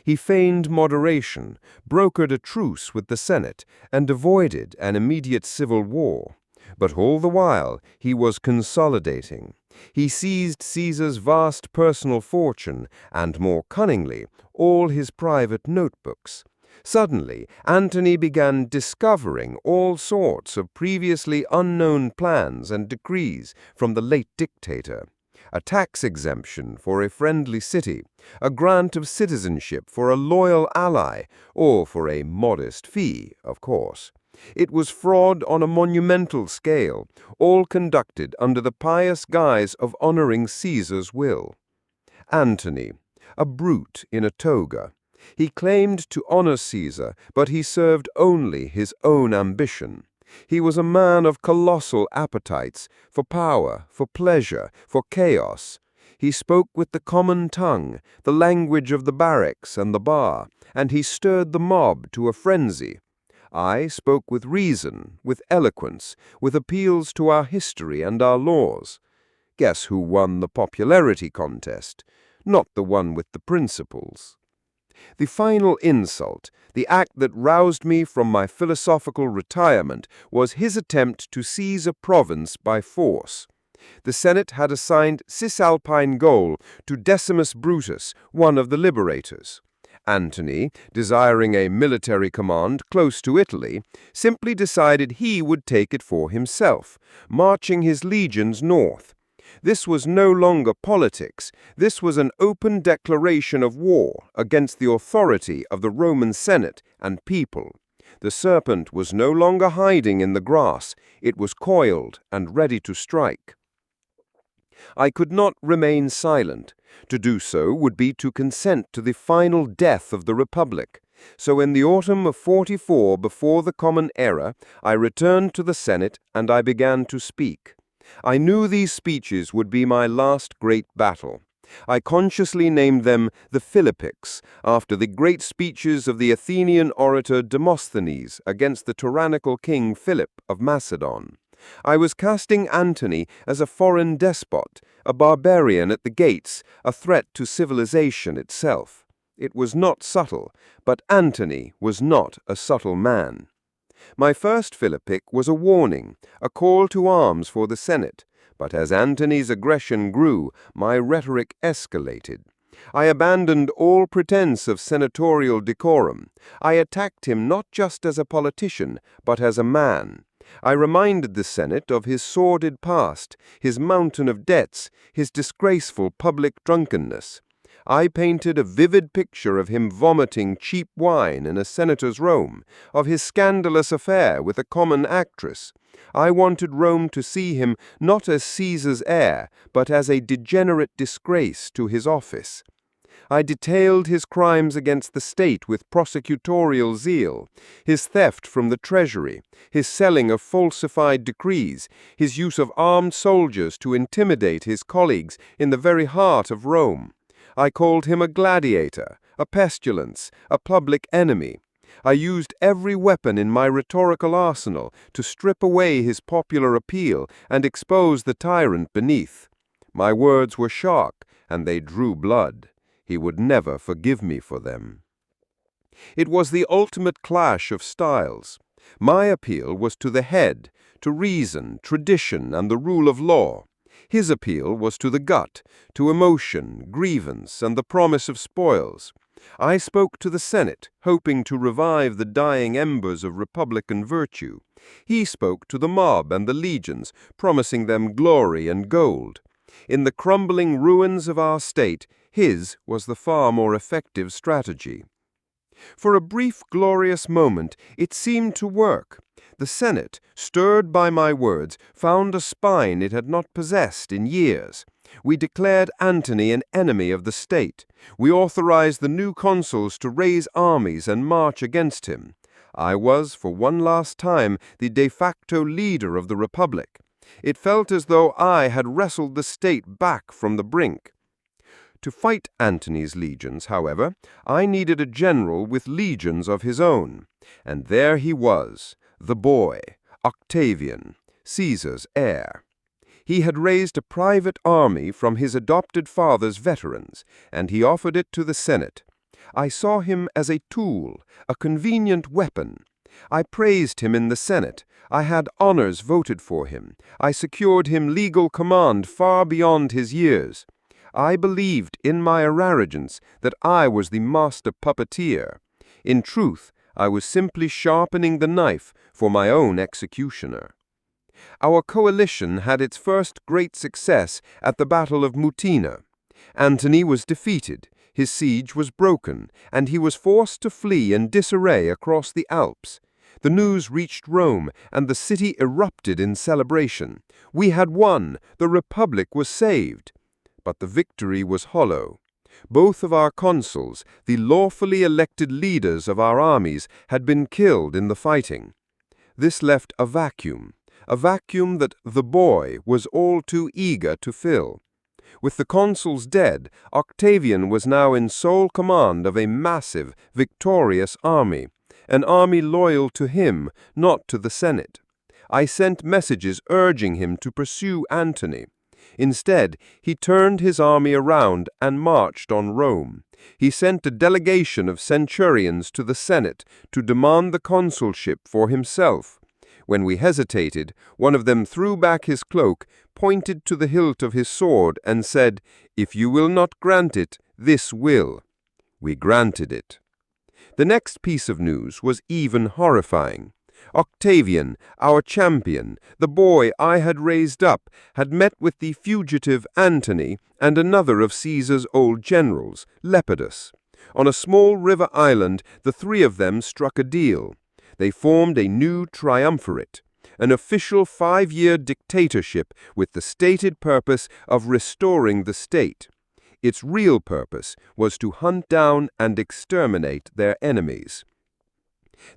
He feigned moderation, brokered a truce with the Senate, and avoided an immediate civil war. But all the while, he was consolidating. He seized Caesar's vast personal fortune and, more cunningly, all his private notebooks. Suddenly, Antony began discovering all sorts of previously unknown plans and decrees from the late dictator. A tax exemption for a friendly city, a grant of citizenship for a loyal ally, or for a modest fee, of course. It was fraud on a monumental scale, all conducted under the pious guise of honoring Caesar's will. Antony, a brute in a toga. He claimed to honor Caesar, but he served only his own ambition. He was a man of colossal appetites, for power, for pleasure, for chaos. He spoke with the common tongue, the language of the barracks and the bar, and he stirred the mob to a frenzy. I spoke with reason, with eloquence, with appeals to our history and our laws. Guess who won the popularity contest? Not the one with the principles. The final insult, the act that roused me from my philosophical retirement, was his attempt to seize a province by force. The Senate had assigned Cisalpine Gaul to Decimus Brutus, one of the liberators. Antony, desiring a military command close to Italy, simply decided he would take it for himself, marching his legions north. This was no longer politics. This was an open declaration of war against the authority of the Roman Senate and people. The serpent was no longer hiding in the grass. It was coiled and ready to strike. I could not remain silent. To do so would be to consent to the final death of the Republic. So in the autumn of 44, before the Common Era, I returned to the Senate and I began to speak. I knew these speeches would be my last great battle. I consciously named them the Philippics, after the great speeches of the Athenian orator Demosthenes against the tyrannical king Philip of Macedon. I was casting Antony as a foreign despot, a barbarian at the gates, a threat to civilization itself. It was not subtle, but Antony was not a subtle man. My first Philippic was a warning, a call to arms for the Senate, but as Antony's aggression grew, my rhetoric escalated. I abandoned all pretense of senatorial decorum. I attacked him not just as a politician, but as a man. I reminded the Senate of his sordid past, his mountain of debts, his disgraceful public drunkenness. I painted a vivid picture of him vomiting cheap wine in a senator's Rome, of his scandalous affair with a common actress. I wanted Rome to see him not as Caesar's heir, but as a degenerate disgrace to his office. I detailed his crimes against the state with prosecutorial zeal, his theft from the treasury, his selling of falsified decrees, his use of armed soldiers to intimidate his colleagues in the very heart of Rome. I called him a gladiator, a pestilence, a public enemy. I used every weapon in my rhetorical arsenal to strip away his popular appeal and expose the tyrant beneath. My words were sharp, and they drew blood. He would never forgive me for them. It was the ultimate clash of styles. My appeal was to the head, to reason, tradition, and the rule of law. His appeal was to the gut, to emotion, grievance, and the promise of spoils. I spoke to the Senate, hoping to revive the dying embers of republican virtue. He spoke to the mob and the legions, promising them glory and gold. In the crumbling ruins of our state, his was the far more effective strategy. For a brief, glorious moment, it seemed to work. The Senate, stirred by my words, found a spine it had not possessed in years. We declared Antony an enemy of the state. We authorized the new consuls to raise armies and march against him. I was, for one last time, the de facto leader of the Republic. It felt as though I had wrestled the state back from the brink. To fight Antony's legions, however, I needed a general with legions of his own. And there he was, the boy, Octavian, Caesar's heir. He had raised a private army from his adopted father's veterans, and he offered it to the Senate. I saw him as a tool, a convenient weapon. I praised him in the Senate. I had honors voted for him. I secured him legal command far beyond his years. I believed in my arrogance that I was the master puppeteer. In truth, I was simply sharpening the knife for my own executioner. Our coalition had its first great success at the Battle of Mutina. Antony was defeated, his siege was broken, and he was forced to flee in disarray across the Alps. The news reached Rome, and the city erupted in celebration. We had won, the Republic was saved. But the victory was hollow. Both of our consuls, the lawfully elected leaders of our armies, had been killed in the fighting. This left a vacuum that the boy was all too eager to fill. With the consuls dead, Octavian was now in sole command of a massive, victorious army, an army loyal to him, not to the Senate. I sent messages urging him to pursue Antony. Instead, he turned his army around and marched on Rome. He sent a delegation of centurions to the Senate to demand the consulship for himself. When we hesitated, one of them threw back his cloak, pointed to the hilt of his sword, and said, "If you will not grant it, this will." We granted it. The next piece of news was even horrifying. Octavian, our champion, the boy I had raised up, had met with the fugitive Antony and another of Caesar's old generals, Lepidus. On a small river island, the three of them struck a deal. They formed a new triumvirate, an official 5-year dictatorship with the stated purpose of restoring the state. Its real purpose was to hunt down and exterminate their enemies.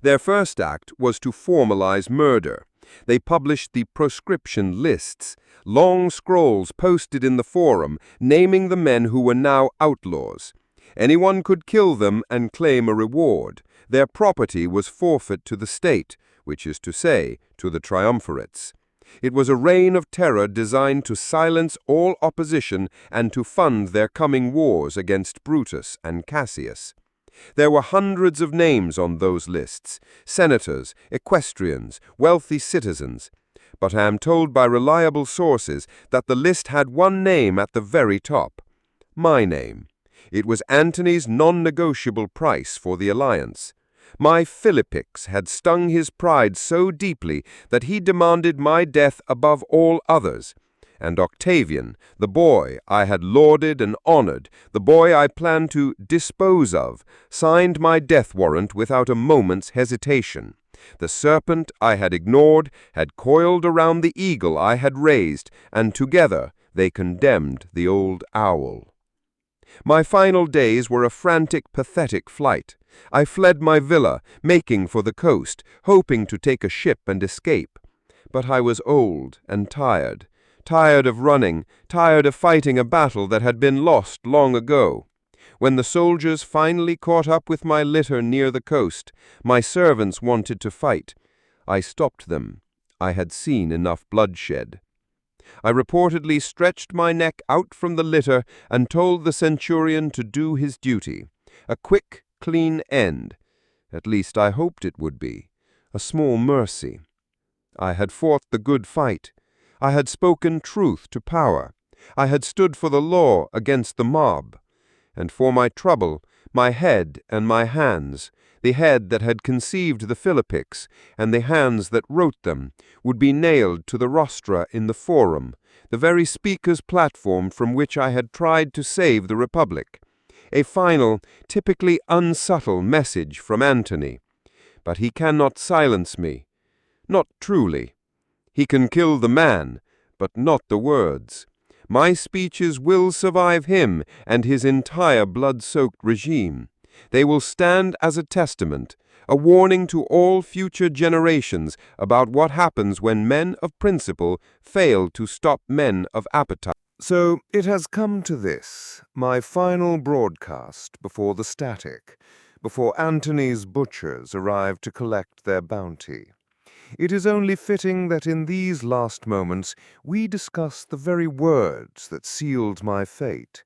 Their first act was to formalize murder. They published the proscription lists, long scrolls posted in the forum naming the men who were now outlaws. Anyone could kill them and claim a reward. Their property was forfeit to the state, which is to say, to the triumvirates. It was a reign of terror designed to silence all opposition and to fund their coming wars against Brutus and Cassius. There were hundreds of names on those lists, senators, equestrians, wealthy citizens. But I am told by reliable sources that the list had one name at the very top. My name. It was Antony's non-negotiable price for the alliance. My Philippics had stung his pride so deeply that he demanded my death above all others. And Octavian, the boy I had lauded and honored, the boy I planned to dispose of, signed my death warrant without a moment's hesitation. The serpent I had ignored had coiled around the eagle I had raised, and together they condemned the old owl. My final days were a frantic, pathetic flight. I fled my villa, making for the coast, hoping to take a ship and escape. But I was old and tired of running, tired of fighting a battle that had been lost long ago. When the soldiers finally caught up with my litter near the coast, my servants wanted to fight. I stopped them. I had seen enough bloodshed. I reportedly stretched my neck out from the litter and told the centurion to do his duty. A quick, clean end. At least I hoped it would be. A small mercy. I had fought the good fight. I had spoken truth to power. I had stood for the law against the mob. And for my trouble, my head and my hands, the head that had conceived the Philippics, and the hands that wrote them, would be nailed to the rostra in the Forum, the very speaker's platform from which I had tried to save the Republic. A final, typically unsubtle message from Antony. But he cannot silence me. Not truly. He can kill the man, but not the words. My speeches will survive him and his entire blood-soaked regime. They will stand as a testament, a warning to all future generations about what happens when men of principle fail to stop men of appetite. So it has come to this, my final broadcast before the static, before Antony's butchers arrive to collect their bounty. It is only fitting that in these last moments we discuss the very words that sealed my fate,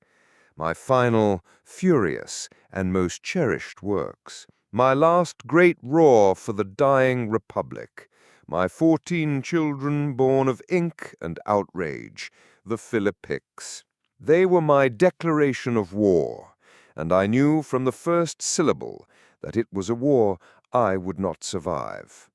my final, furious, and most cherished works, my last great roar for the dying Republic, my 14 children born of ink and outrage, the Philippics. They were my declaration of war, and I knew from the first syllable that it was a war I would not survive.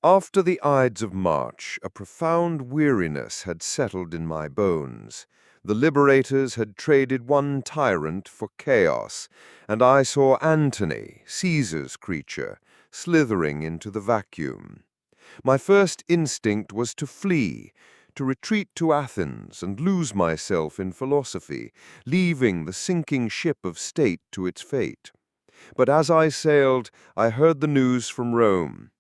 After the Ides of March, a profound weariness had settled in my bones. The liberators had traded one tyrant for chaos, and I saw Antony, Caesar's creature, slithering into the vacuum. My first instinct was to flee, to retreat to Athens and lose myself in philosophy, leaving the sinking ship of state to its fate. But as I sailed, I heard the news from Rome.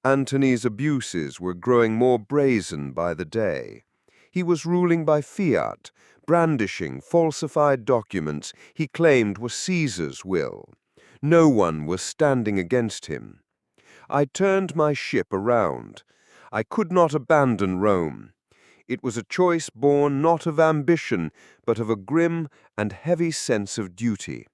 Antony's abuses were growing more brazen by the day. He was ruling by fiat, brandishing falsified documents he claimed were Caesar's will. No one was standing against him. I turned my ship around. I could not abandon Rome. It was a choice born not of ambition, but of a grim and heavy sense of duty.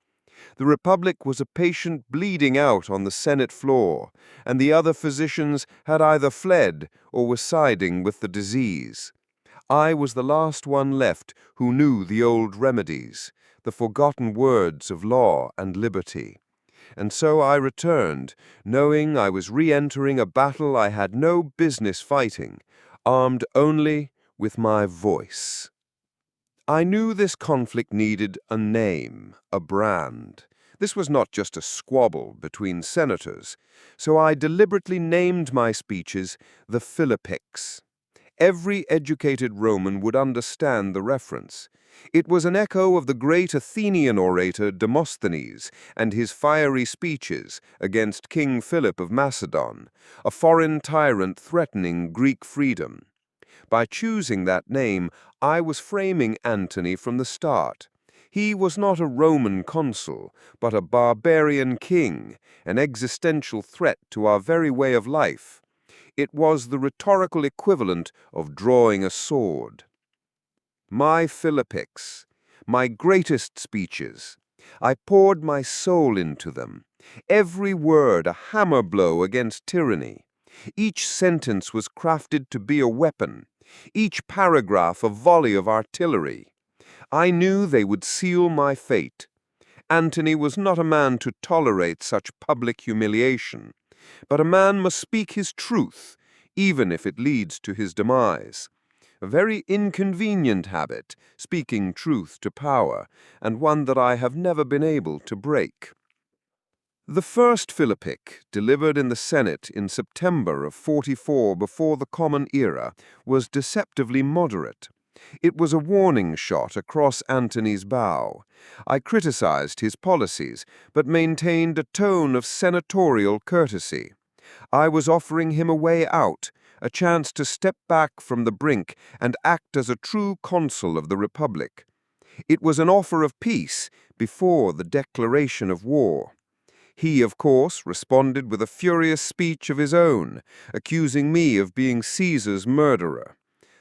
The Republic was a patient bleeding out on the Senate floor, and the other physicians had either fled or were siding with the disease. I was the last one left who knew the old remedies, the forgotten words of law and liberty. And so I returned, knowing I was re-entering a battle I had no business fighting, armed only with my voice. I knew this conflict needed a name, a brand. This was not just a squabble between senators, so I deliberately named my speeches the Philippics. Every educated Roman would understand the reference. It was an echo of the great Athenian orator Demosthenes and his fiery speeches against King Philip of Macedon, a foreign tyrant threatening Greek freedom. By choosing that name, I was framing Antony from the start. He was not a Roman consul, but a barbarian king, an existential threat to our very way of life. It was the rhetorical equivalent of drawing a sword. My Philippics, my greatest speeches. I poured my soul into them, every word a hammer blow against tyranny. Each sentence was crafted to be a weapon, each paragraph a volley of artillery. I knew they would seal my fate. Antony was not a man to tolerate such public humiliation, but a man must speak his truth, even if it leads to his demise. A very inconvenient habit, speaking truth to power, and one that I have never been able to break. The first Philippic, delivered in the Senate in September of 44 before the Common Era, was deceptively moderate. It was a warning shot across Antony's bow. I criticized his policies, but maintained a tone of senatorial courtesy. I was offering him a way out, a chance to step back from the brink and act as a true consul of the Republic. It was an offer of peace before the declaration of war. He, of course, responded with a furious speech of his own, accusing me of being Caesar's murderer.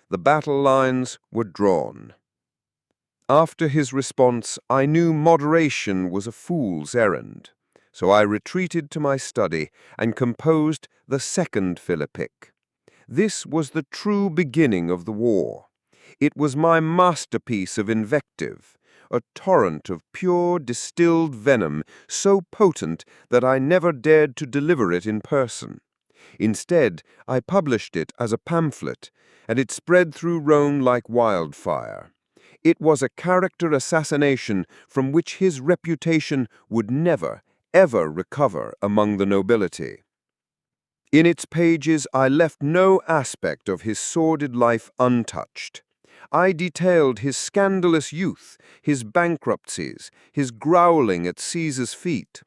The battle lines were drawn. After his response, I knew moderation was a fool's errand, so I retreated to my study and composed the second Philippic. This was the true beginning of the war. It was my masterpiece of invective, a torrent of pure distilled venom so potent that I never dared to deliver it in person. Instead, I published it as a pamphlet, and it spread through Rome like wildfire. It was a character assassination from which his reputation would never, ever recover among the nobility. In its pages, I left no aspect of his sordid life untouched. I detailed his scandalous youth, his bankruptcies, his growling at Caesar's feet.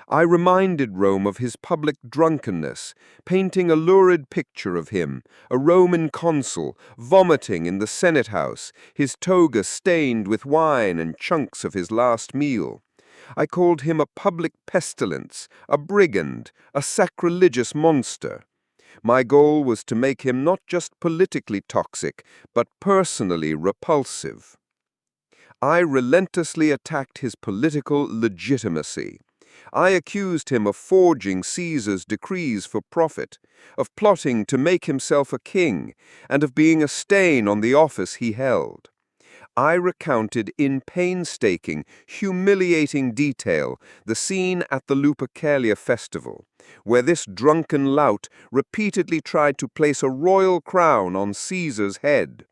I reminded Rome of his public drunkenness, painting a lurid picture of him, a Roman consul, vomiting in the Senate house, his toga stained with wine and chunks of his last meal. I called him a public pestilence, a brigand, a sacrilegious monster. My goal was to make him not just politically toxic, but personally repulsive. I relentlessly attacked his political legitimacy. I accused him of forging Caesar's decrees for profit, of plotting to make himself a king, and of being a stain on the office he held. I recounted in painstaking, humiliating detail the scene at the Lupercalia festival, where this drunken lout repeatedly tried to place a royal crown on Caesar's head.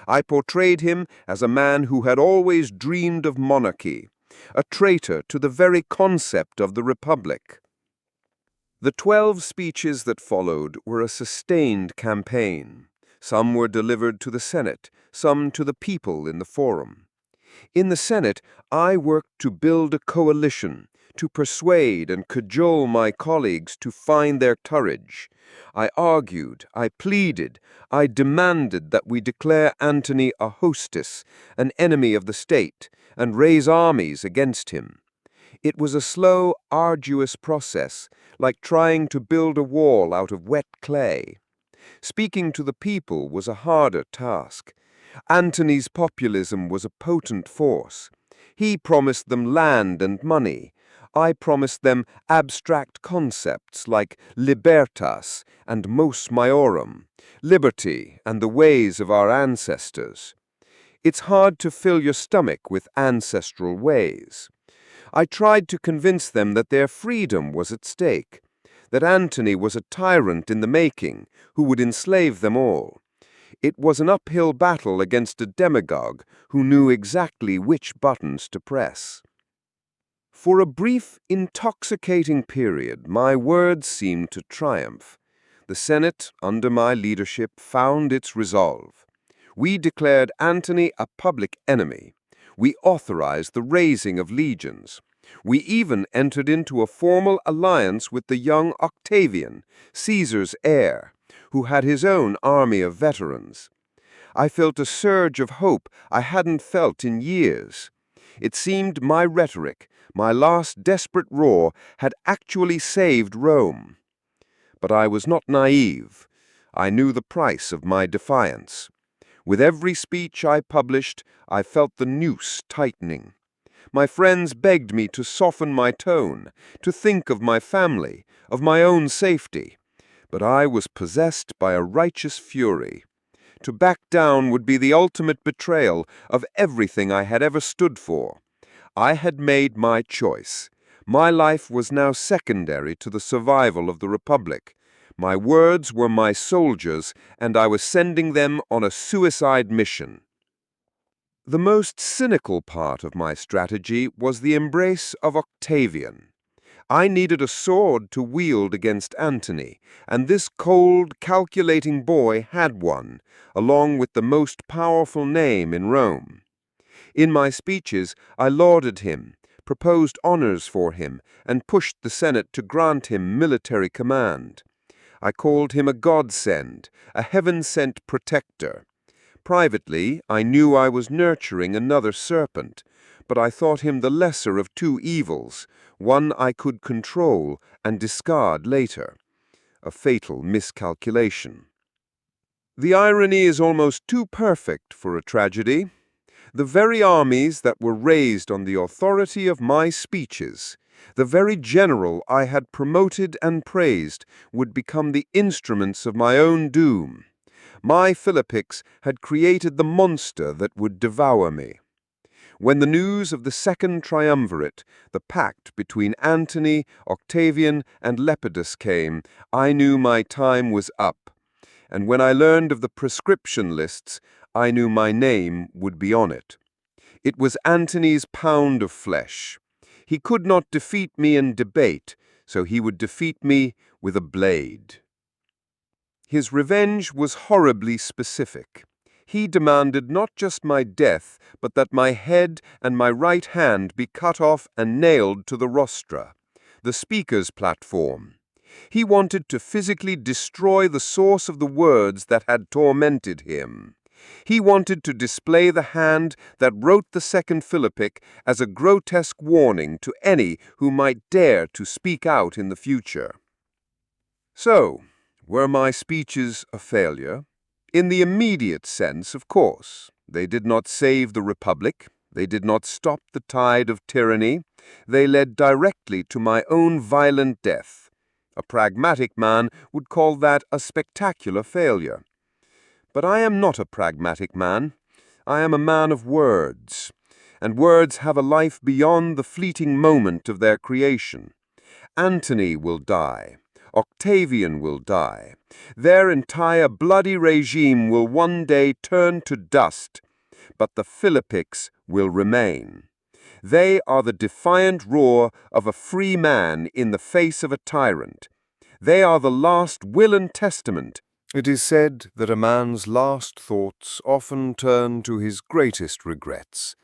I portrayed him as a man who had always dreamed of monarchy, a traitor to the very concept of the Republic. The 12 speeches that followed were a sustained campaign. Some were delivered to the Senate, some to the people in the Forum. In the Senate, I worked to build a coalition, to persuade and cajole my colleagues to find their courage. I argued, I pleaded, I demanded that we declare Antony a hostis, an enemy of the state, and raise armies against him. It was a slow, arduous process, like trying to build a wall out of wet clay. Speaking to the people was a harder task. Antony's populism was a potent force. He promised them land and money. I promised them abstract concepts like libertas and mos maiorum, liberty and the ways of our ancestors. It's hard to fill your stomach with ancestral ways. I tried to convince them that their freedom was at stake, that Antony was a tyrant in the making who would enslave them all. It was an uphill battle against a demagogue who knew exactly which buttons to press. For a brief, intoxicating period, my words seemed to triumph. The Senate, under my leadership, found its resolve. We declared Antony a public enemy. We authorized the raising of legions. We even entered into a formal alliance with the young Octavian, Caesar's heir, who had his own army of veterans. I felt a surge of hope I hadn't felt in years. It seemed my rhetoric, my last desperate roar, had actually saved Rome. But I was not naive. I knew the price of my defiance. With every speech I published, I felt the noose tightening. My friends begged me to soften my tone, to think of my family, of my own safety. But I was possessed by a righteous fury. To back down would be the ultimate betrayal of everything I had ever stood for. I had made my choice. My life was now secondary to the survival of the Republic. My words were my soldiers, and I was sending them on a suicide mission. The most cynical part of my strategy was the embrace of Octavian. I needed a sword to wield against Antony, and this cold, calculating boy had one, along with the most powerful name in Rome. In my speeches, I lauded him, proposed honors for him, and pushed the Senate to grant him military command. I called him a godsend, a heaven-sent protector. Privately, I knew I was nurturing another serpent, but I thought him the lesser of two evils, one I could control and discard later. A fatal miscalculation. The irony is almost too perfect for a tragedy. The very armies that were raised on the authority of my speeches, the very general I had promoted and praised, would become the instruments of my own doom. My Philippics had created the monster that would devour me. When the news of the Second Triumvirate, the pact between Antony, Octavian, and Lepidus came, I knew my time was up. And when I learned of the proscription lists, I knew my name would be on it. It was Antony's pound of flesh. He could not defeat me in debate, so he would defeat me with a blade. His revenge was horribly specific. He demanded not just my death, but that my head and my right hand be cut off and nailed to the rostra, the speaker's platform. He wanted to physically destroy the source of the words that had tormented him. He wanted to display the hand that wrote the Second Philippic as a grotesque warning to any who might dare to speak out in the future. So, were my speeches a failure? In the immediate sense, of course. They did not save the Republic. They did not stop the tide of tyranny. They led directly to my own violent death. A pragmatic man would call that a spectacular failure. But I am not a pragmatic man. I am a man of words, and words have a life beyond the fleeting moment of their creation. Antony will die. Octavian will die. Their entire bloody regime will one day turn to dust, but the Philippics will remain. They are the defiant roar of a free man in the face of a tyrant. They are the last will and testament. It is said that a man's last thoughts often turn to his greatest regrets.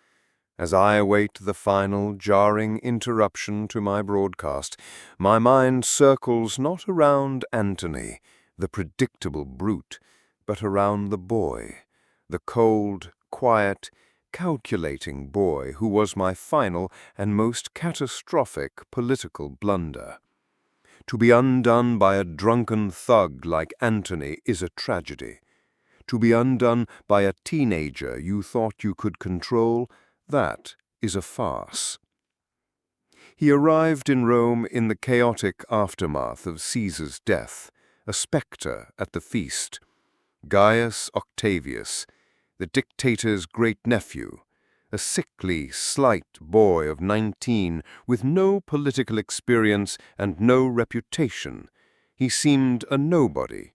As I await the final, jarring interruption to my broadcast, my mind circles not around Antony, the predictable brute, but around the boy, the cold, quiet, calculating boy who was my final and most catastrophic political blunder. To be undone by a drunken thug like Antony is a tragedy. To be undone by a teenager you thought you could control, that is a farce. He arrived in Rome in the chaotic aftermath of Caesar's death, a spectre at the feast. Gaius Octavius, the dictator's great-nephew, a sickly, slight boy of 19 with no political experience and no reputation. He seemed a nobody.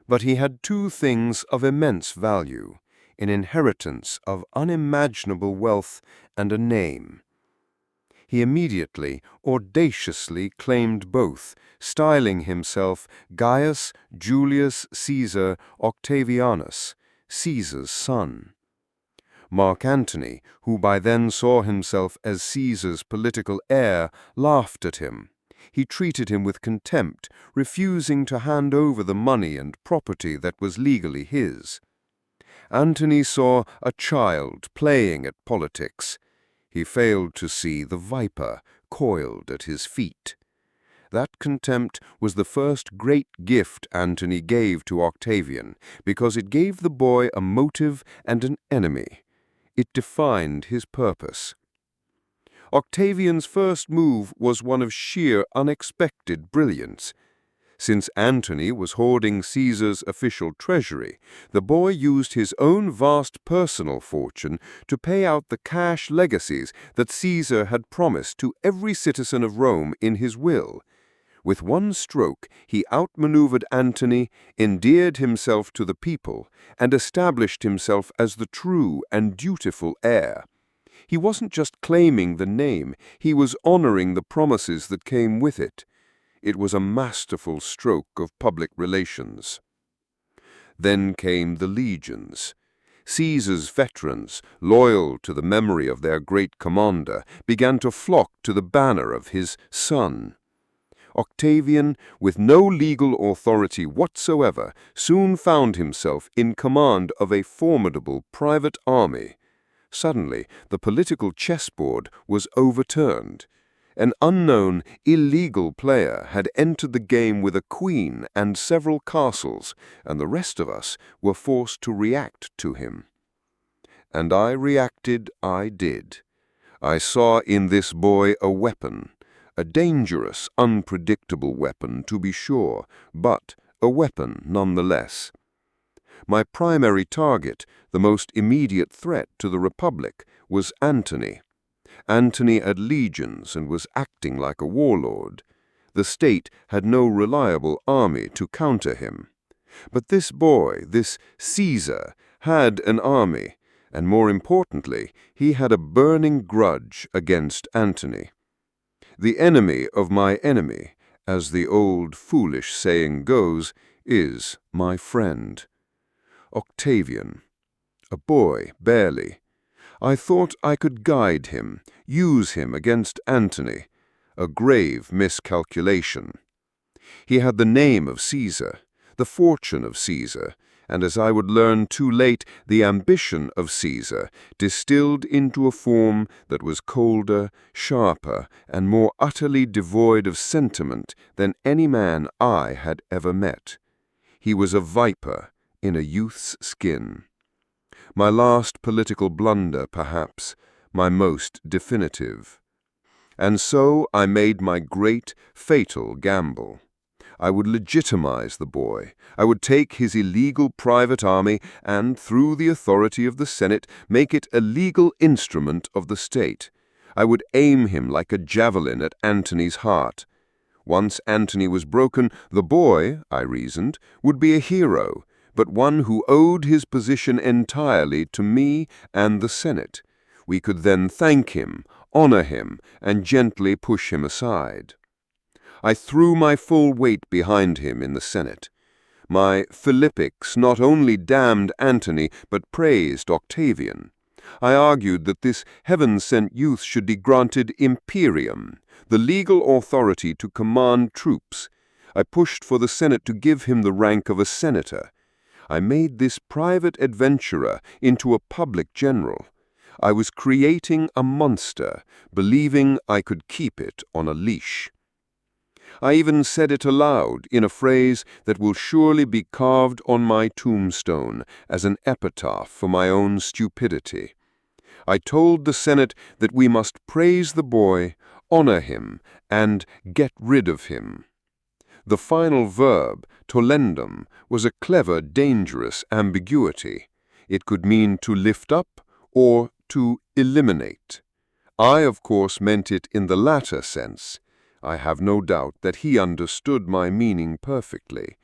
But he had two things of immense value: an inheritance of unimaginable wealth and a name. He immediately, audaciously claimed both, styling himself Gaius Julius Caesar Octavianus, Caesar's son. Mark Antony, who by then saw himself as Caesar's political heir, laughed at him. He treated him with contempt, refusing to hand over the money and property that was legally his. Antony saw a child playing at politics. He failed to see the viper coiled at his feet. That contempt was the first great gift Antony gave to Octavian, because it gave the boy a motive and an enemy. It defined his purpose. Octavian's first move was one of sheer unexpected brilliance. Since Antony was hoarding Caesar's official treasury, the boy used his own vast personal fortune to pay out the cash legacies that Caesar had promised to every citizen of Rome in his will. With one stroke, he outmaneuvered Antony, endeared himself to the people, and established himself as the true and dutiful heir. He wasn't just claiming the name, he was honoring the promises that came with it. It was a masterful stroke of public relations. Then came the legions. Caesar's veterans, loyal to the memory of their great commander, began to flock to the banner of his son. Octavian, with no legal authority whatsoever, soon found himself in command of a formidable private army. Suddenly, the political chessboard was overturned. An unknown, illegal player had entered the game with a queen and several castles, and the rest of us were forced to react to him. And I reacted, I did. I saw in this boy a weapon, a dangerous, unpredictable weapon, to be sure, but a weapon nonetheless. My primary target, the most immediate threat to the Republic, was Antony. Antony had legions and was acting like a warlord. The state had no reliable army to counter him. But this boy, this Caesar, had an army, and more importantly, he had a burning grudge against Antony. The enemy of my enemy, as the old foolish saying goes, is my friend. Octavian. A boy, barely. I thought I could guide him, use him against Antony. A grave miscalculation. He had the name of Caesar, the fortune of Caesar, and as I would learn too late, the ambition of Caesar, distilled into a form that was colder, sharper, and more utterly devoid of sentiment than any man I had ever met. He was a viper in a youth's skin. My last political blunder, perhaps, my most definitive. And so I made my great, fatal gamble. I would legitimize the boy. I would take his illegal private army and, through the authority of the Senate, make it a legal instrument of the state. I would aim him like a javelin at Antony's heart. Once Antony was broken, the boy, I reasoned, would be a hero, but one who owed his position entirely to me and the Senate. We could then thank him, honor him, and gently push him aside. I threw my full weight behind him in the Senate. My Philippics not only damned Antony, but praised Octavian. I argued that this heaven-sent youth should be granted imperium, the legal authority to command troops. I pushed for the Senate to give him the rank of a senator. I made this private adventurer into a public general. I was creating a monster, believing I could keep it on a leash. I even said it aloud in a phrase that will surely be carved on my tombstone as an epitaph for my own stupidity. I told the Senate that we must praise the boy, honor him, and get rid of him. The final verb, tollendum, was a clever, dangerous ambiguity. It could mean to lift up or to eliminate. I, of course, meant it in the latter sense. I have no doubt that he understood my meaning perfectly.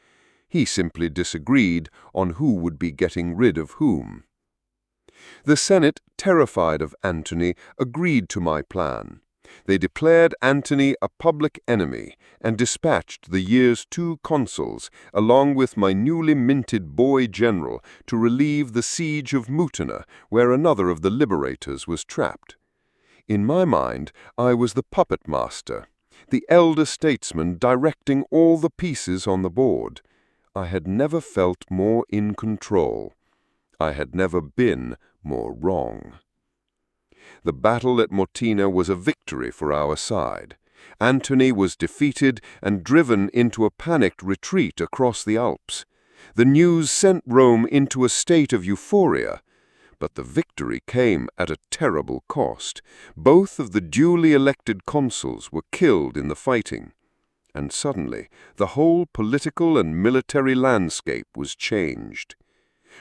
He simply disagreed on who would be getting rid of whom. The Senate, terrified of Antony, agreed to my plan. They declared Antony a public enemy and dispatched the year's 2 consuls, along with my newly minted boy general, to relieve the siege of Mutina, where another of the liberators was trapped. In my mind, I was the puppet master, the elder statesman directing all the pieces on the board. I had never felt more in control. I had never been more wrong. The battle at Mutina was a victory for our side. Antony was defeated and driven into a panicked retreat across the Alps. The news sent Rome into a state of euphoria. But the victory came at a terrible cost. Both of the duly elected consuls were killed in the fighting. And suddenly, the whole political and military landscape was changed.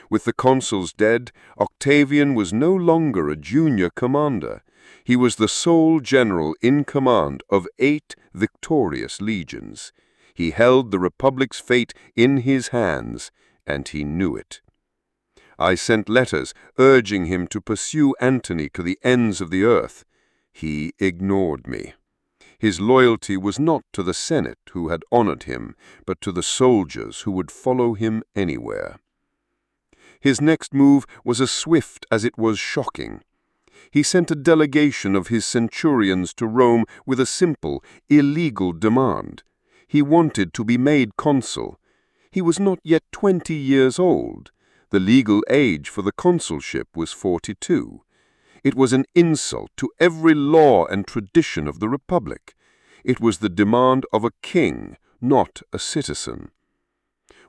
With the consuls dead, Octavian was no longer a junior commander. He was the sole general in command of 8 victorious legions. He held the Republic's fate in his hands, and he knew it. I sent letters urging him to pursue Antony to the ends of the earth. He ignored me. His loyalty was not to the Senate, who had honored him, but to the soldiers who would follow him anywhere. His next move was as swift as it was shocking. He sent a delegation of his centurions to Rome with a simple, illegal demand. He wanted to be made consul. He was not yet 20 years old. The legal age for the consulship was 42. It was an insult to every law and tradition of the Republic. It was the demand of a king, not a citizen.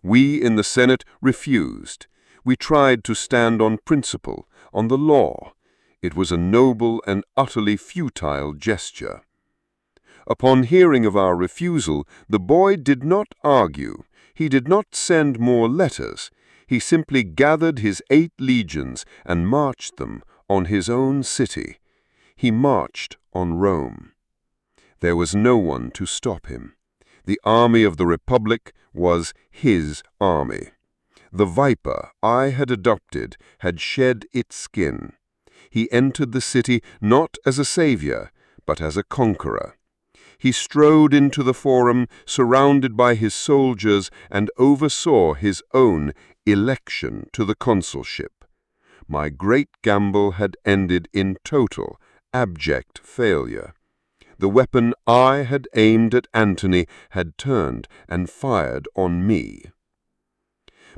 We in the Senate refused. We tried to stand on principle, on the law. It was a noble and utterly futile gesture. Upon hearing of our refusal, the boy did not argue. He did not send more letters. He simply gathered his 8 legions and marched them on his own city. He marched on Rome. There was no one to stop him. The army of the Republic was his army. The viper I had adopted had shed its skin. He entered the city not as a savior, but as a conqueror. He strode into the forum, surrounded by his soldiers, and oversaw his own election to the consulship. My great gamble had ended in total, abject failure. The weapon I had aimed at Antony had turned and fired on me.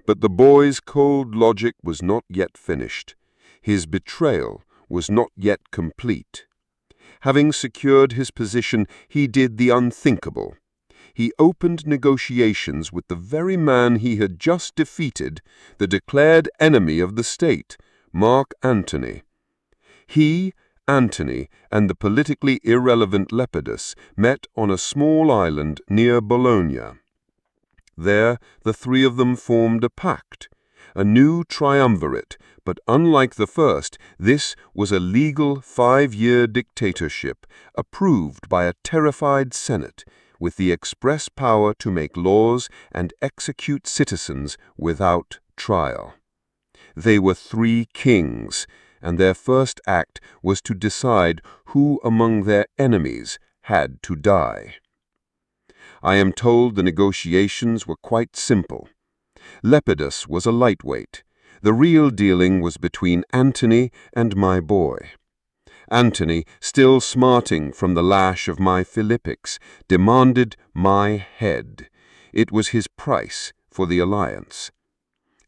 But the boy's cold logic was not yet finished. His betrayal was not yet complete. Having secured his position, he did the unthinkable. He opened negotiations with the very man he had just defeated, the declared enemy of the state, Mark Antony. He, Antony, and the politically irrelevant Lepidus met on a small island near Bologna. There the 3 of them formed a pact, a new triumvirate, but unlike the first, this was a legal 5-year dictatorship approved by a terrified Senate, with the express power to make laws and execute citizens without trial. They were 3 kings, and their first act was to decide who among their enemies had to die. I am told the negotiations were quite simple. Lepidus was a lightweight. The real dealing was between Antony and my boy. Antony, still smarting from the lash of my Philippics, demanded my head. It was his price for the alliance.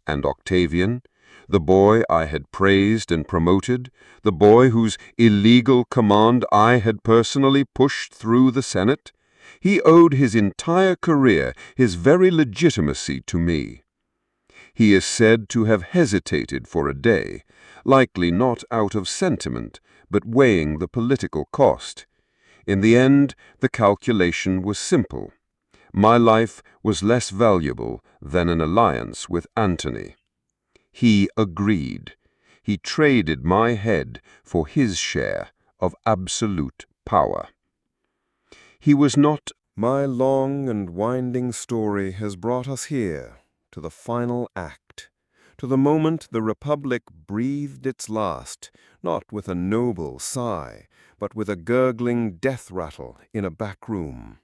And Octavian, the boy I had praised and promoted, the boy whose illegal command I had personally pushed through the Senate, he owed his entire career, his very legitimacy to me. He is said to have hesitated for a day, likely not out of sentiment, but weighing the political cost. In the end, the calculation was simple. My life was less valuable than an alliance with Antony. He agreed. He traded my head for his share of absolute power. He was not. My long and winding story has brought us here, to the final act, to the moment the Republic breathed its last, not with a noble sigh, but with a gurgling death rattle in a back room.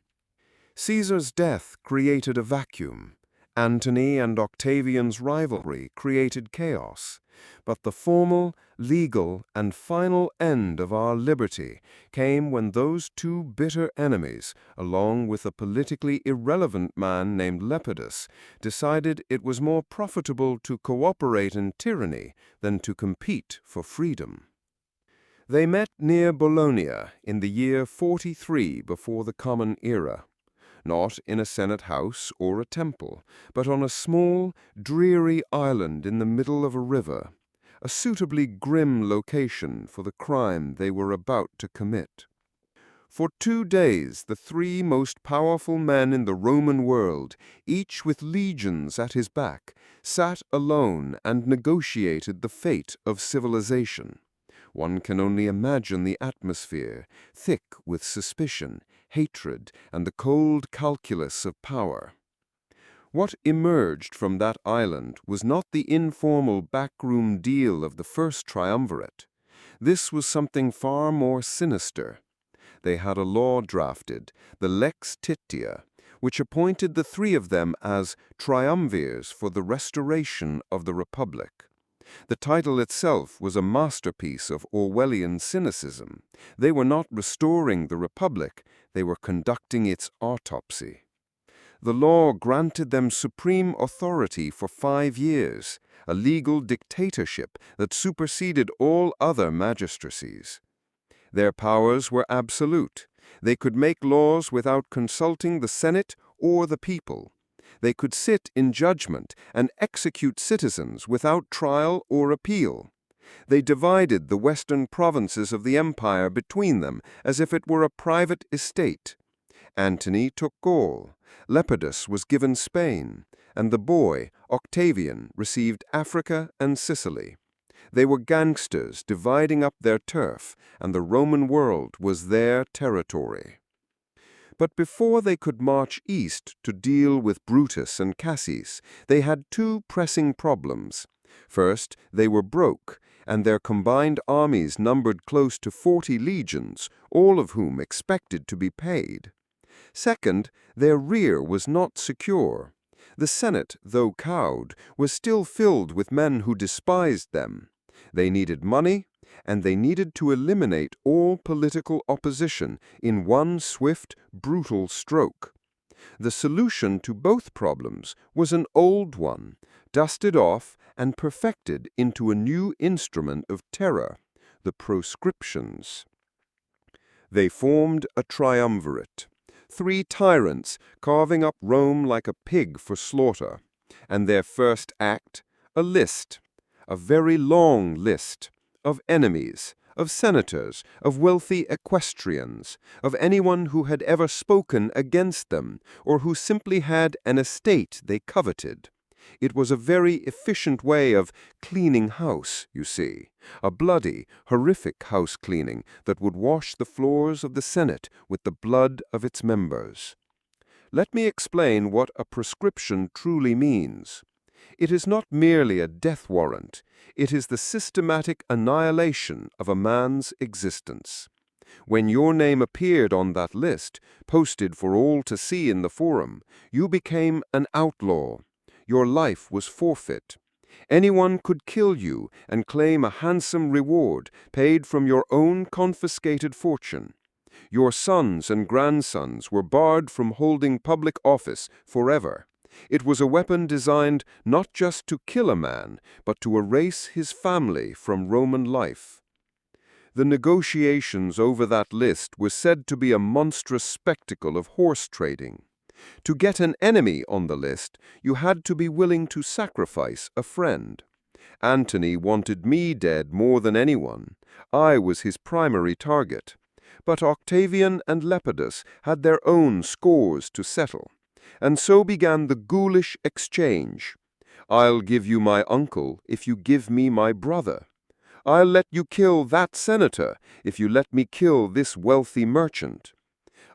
Caesar's death created a vacuum. Antony and Octavian's rivalry created chaos. But the formal, legal, and final end of our liberty came when those 2 bitter enemies, along with a politically irrelevant man named Lepidus, decided it was more profitable to cooperate in tyranny than to compete for freedom. They met near Bologna in the year 43 before the Common Era. Not in a Senate house or a temple, but on a small, dreary island in the middle of a river, a suitably grim location for the crime they were about to commit. For 2 days, the 3 most powerful men in the Roman world, each with legions at his back, sat alone and negotiated the fate of civilization. One can only imagine the atmosphere, thick with suspicion, hatred, and the cold calculus of power. What emerged from that island was not the informal backroom deal of the First Triumvirate. This was something far more sinister. They had a law drafted, the Lex Titia, which appointed the 3 of them as triumvirs for the restoration of the Republic. The title itself was a masterpiece of Orwellian cynicism. They were not restoring the Republic, they were conducting its autopsy. The law granted them supreme authority for 5 years, a legal dictatorship that superseded all other magistracies. Their powers were absolute. They could make laws without consulting the Senate or the people. They could sit in judgment and execute citizens without trial or appeal. They divided the western provinces of the empire between them as if it were a private estate. Antony took Gaul, Lepidus was given Spain, and the boy, Octavian, received Africa and Sicily. They were gangsters dividing up their turf, and the Roman world was their territory. But before they could march east to deal with Brutus and Cassius, they had 2 pressing problems. First, they were broke, and their combined armies numbered close to 40 legions, all of whom expected to be paid. Second, their rear was not secure. The Senate, though cowed, was still filled with men who despised them. They needed money, and they needed to eliminate all political opposition in one swift, brutal stroke. The solution to both problems was an old one, dusted off and perfected into a new instrument of terror, the proscriptions. They formed a triumvirate, 3 tyrants carving up Rome like a pig for slaughter, and their first act, a list, a very long list, of enemies, of senators, of wealthy equestrians, of anyone who had ever spoken against them, or who simply had an estate they coveted. It was a very efficient way of cleaning house, you see, a bloody, horrific house cleaning that would wash the floors of the Senate with the blood of its members. Let me explain what a proscription truly means. It is not merely a death warrant. It is the systematic annihilation of a man's existence. When your name appeared on that list, posted for all to see in the forum, you became an outlaw. Your life was forfeit. Anyone could kill you and claim a handsome reward paid from your own confiscated fortune. Your sons and grandsons were barred from holding public office forever. It was a weapon designed not just to kill a man, but to erase his family from Roman life. The negotiations over that list were said to be a monstrous spectacle of horse trading. To get an enemy on the list, you had to be willing to sacrifice a friend. Antony wanted me dead more than anyone. I was his primary target. But Octavian and Lepidus had their own scores to settle. And so began the ghoulish exchange. I'll give you my uncle if you give me my brother. I'll let you kill that senator if you let me kill this wealthy merchant.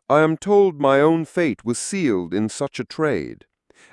I am told my own fate was sealed in such a trade.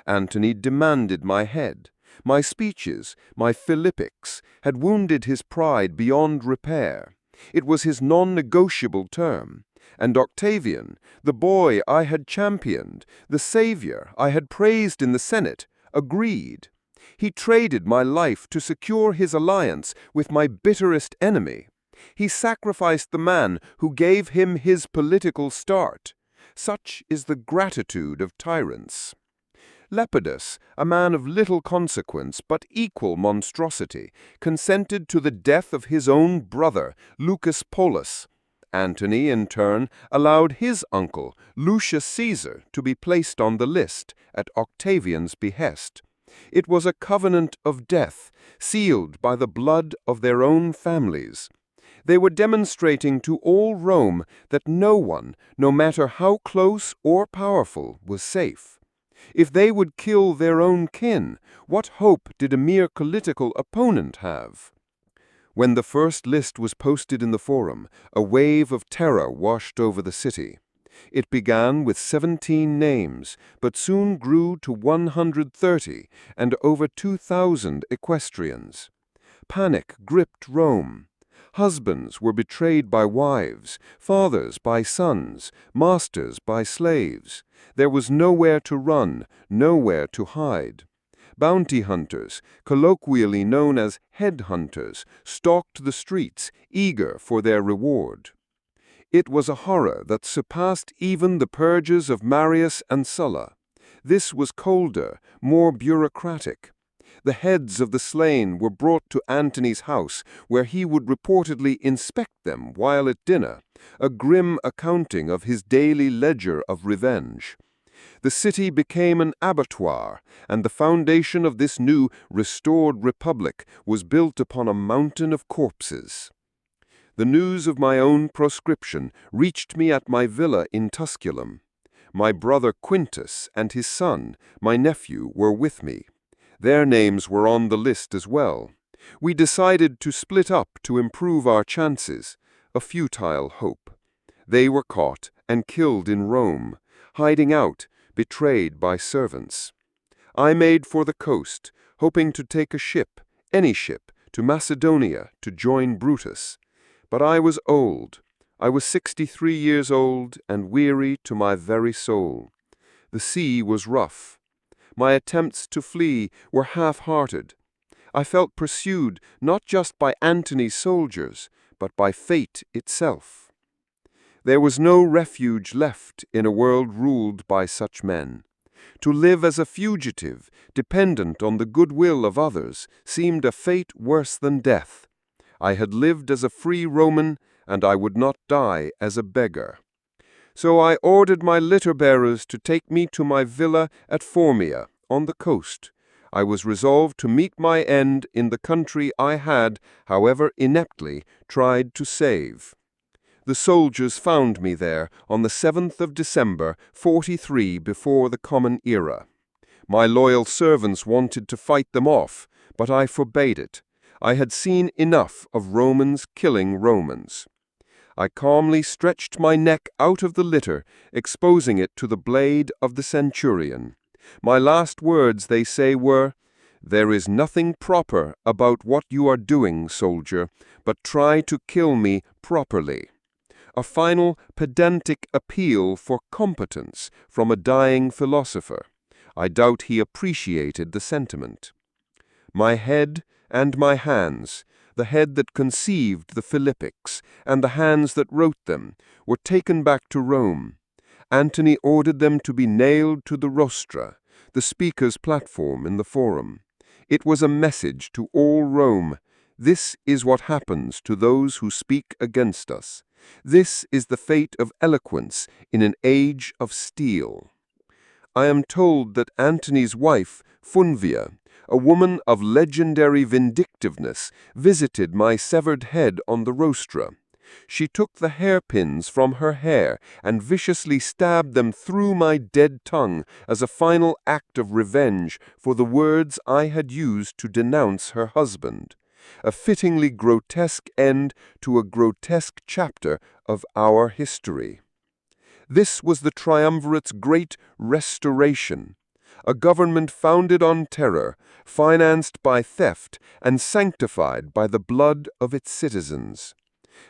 Antony demanded my head. My speeches, my Philippics, had wounded his pride beyond repair. It was his non-negotiable term. And Octavian, the boy I had championed, the savior I had praised in the Senate, agreed. He traded my life to secure his alliance with my bitterest enemy. He sacrificed the man who gave him his political start. Such is the gratitude of tyrants. Lepidus, a man of little consequence but equal monstrosity, consented to the death of his own brother, Lucius Polus. Antony, in turn, allowed his uncle, Julius Caesar, to be placed on the list at Octavian's behest. It was a covenant of death, sealed by the blood of their own families. They were demonstrating to all Rome that no one, no matter how close or powerful, was safe. If they would kill their own kin, what hope did a mere political opponent have? When the first list was posted in the forum, a wave of terror washed over the city. It began with 17 names, but soon grew to 130 and over 2,000 equestrians. Panic gripped Rome. Husbands were betrayed by wives, fathers by sons, masters by slaves. There was nowhere to run, nowhere to hide. Bounty hunters, colloquially known as headhunters, stalked the streets, eager for their reward. It was a horror that surpassed even the purges of Marius and Sulla. This was colder, more bureaucratic. The heads of the slain were brought to Antony's house, where he would reportedly inspect them while at dinner, a grim accounting of his daily ledger of revenge. The city became an abattoir, and the foundation of this new, restored republic was built upon a mountain of corpses. The news of my own proscription reached me at my villa in Tusculum. My brother Quintus and his son, my nephew, were with me. Their names were on the list as well. We decided to split up to improve our chances, a futile hope. They were caught and killed in Rome, hiding out, betrayed by servants. I made for the coast, hoping to take a ship, any ship, to Macedonia to join Brutus. But I was old. I was 63 years old and weary to my very soul. The sea was rough. My attempts to flee were half-hearted. I felt pursued not just by Antony's soldiers, but by fate itself. There was no refuge left in a world ruled by such men. To live as a fugitive, dependent on the goodwill of others, seemed a fate worse than death. I had lived as a free Roman, and I would not die as a beggar. So I ordered my litter-bearers to take me to my villa at Formia, on the coast. I was resolved to meet my end in the country I had, however ineptly, tried to save. The soldiers found me there on the 7th of December, 43 before the Common Era. My loyal servants wanted to fight them off, but I forbade it. I had seen enough of Romans killing Romans. I calmly stretched my neck out of the litter, exposing it to the blade of the centurion. My last words, they say, were, "There is nothing proper about what you are doing, soldier, but try to kill me properly." A final pedantic appeal for competence from a dying philosopher. I doubt he appreciated the sentiment. My head and my hands, the head that conceived the Philippics, and the hands that wrote them, were taken back to Rome. Antony ordered them to be nailed to the rostra, the speaker's platform in the forum. It was a message to all Rome. This is what happens to those who speak against us. This is the fate of eloquence in an age of steel. I am told that Antony's wife, Funvia, a woman of legendary vindictiveness, visited my severed head on the rostra. She took the hairpins from her hair and viciously stabbed them through my dead tongue as a final act of revenge for the words I had used to denounce her husband. A fittingly grotesque end to a grotesque chapter of our history. This was the triumvirate's great restoration, a government founded on terror, financed by theft, and sanctified by the blood of its citizens.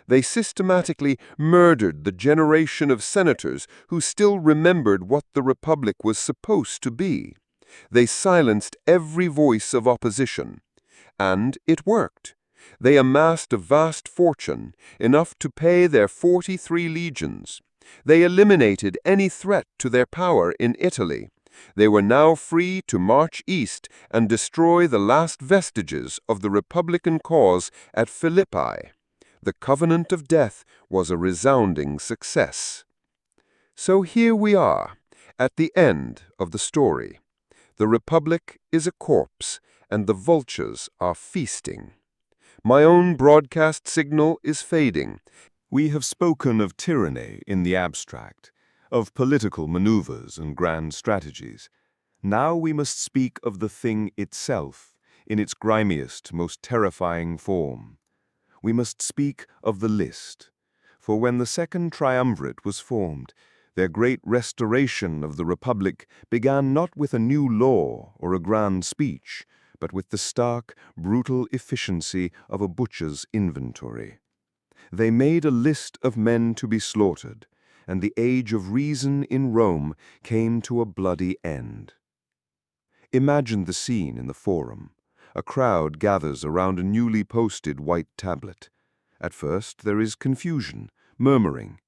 They systematically murdered the generation of senators who still remembered what the Republic was supposed to be. They silenced every voice of opposition. And it worked. They amassed a vast fortune, enough to pay their 43 legions. They eliminated any threat to their power in Italy. They were now free to march east and destroy the last vestiges of the Republican cause at Philippi. The covenant of death was a resounding success. So here we are, at the end of the story. The Republic is a corpse, and the vultures are feasting. My own broadcast signal is fading. We have spoken of tyranny in the abstract, of political maneuvers and grand strategies. Now we must speak of the thing itself, in its grimiest, most terrifying form. We must speak of the list. For when the Second Triumvirate was formed, their great restoration of the Republic began not with a new law or a grand speech, but with the stark, brutal efficiency of a butcher's inventory. They made a list of men to be slaughtered, and the age of reason in Rome came to a bloody end. Imagine the scene in the Forum. A crowd gathers around a newly posted white tablet. At first there is confusion, murmuring.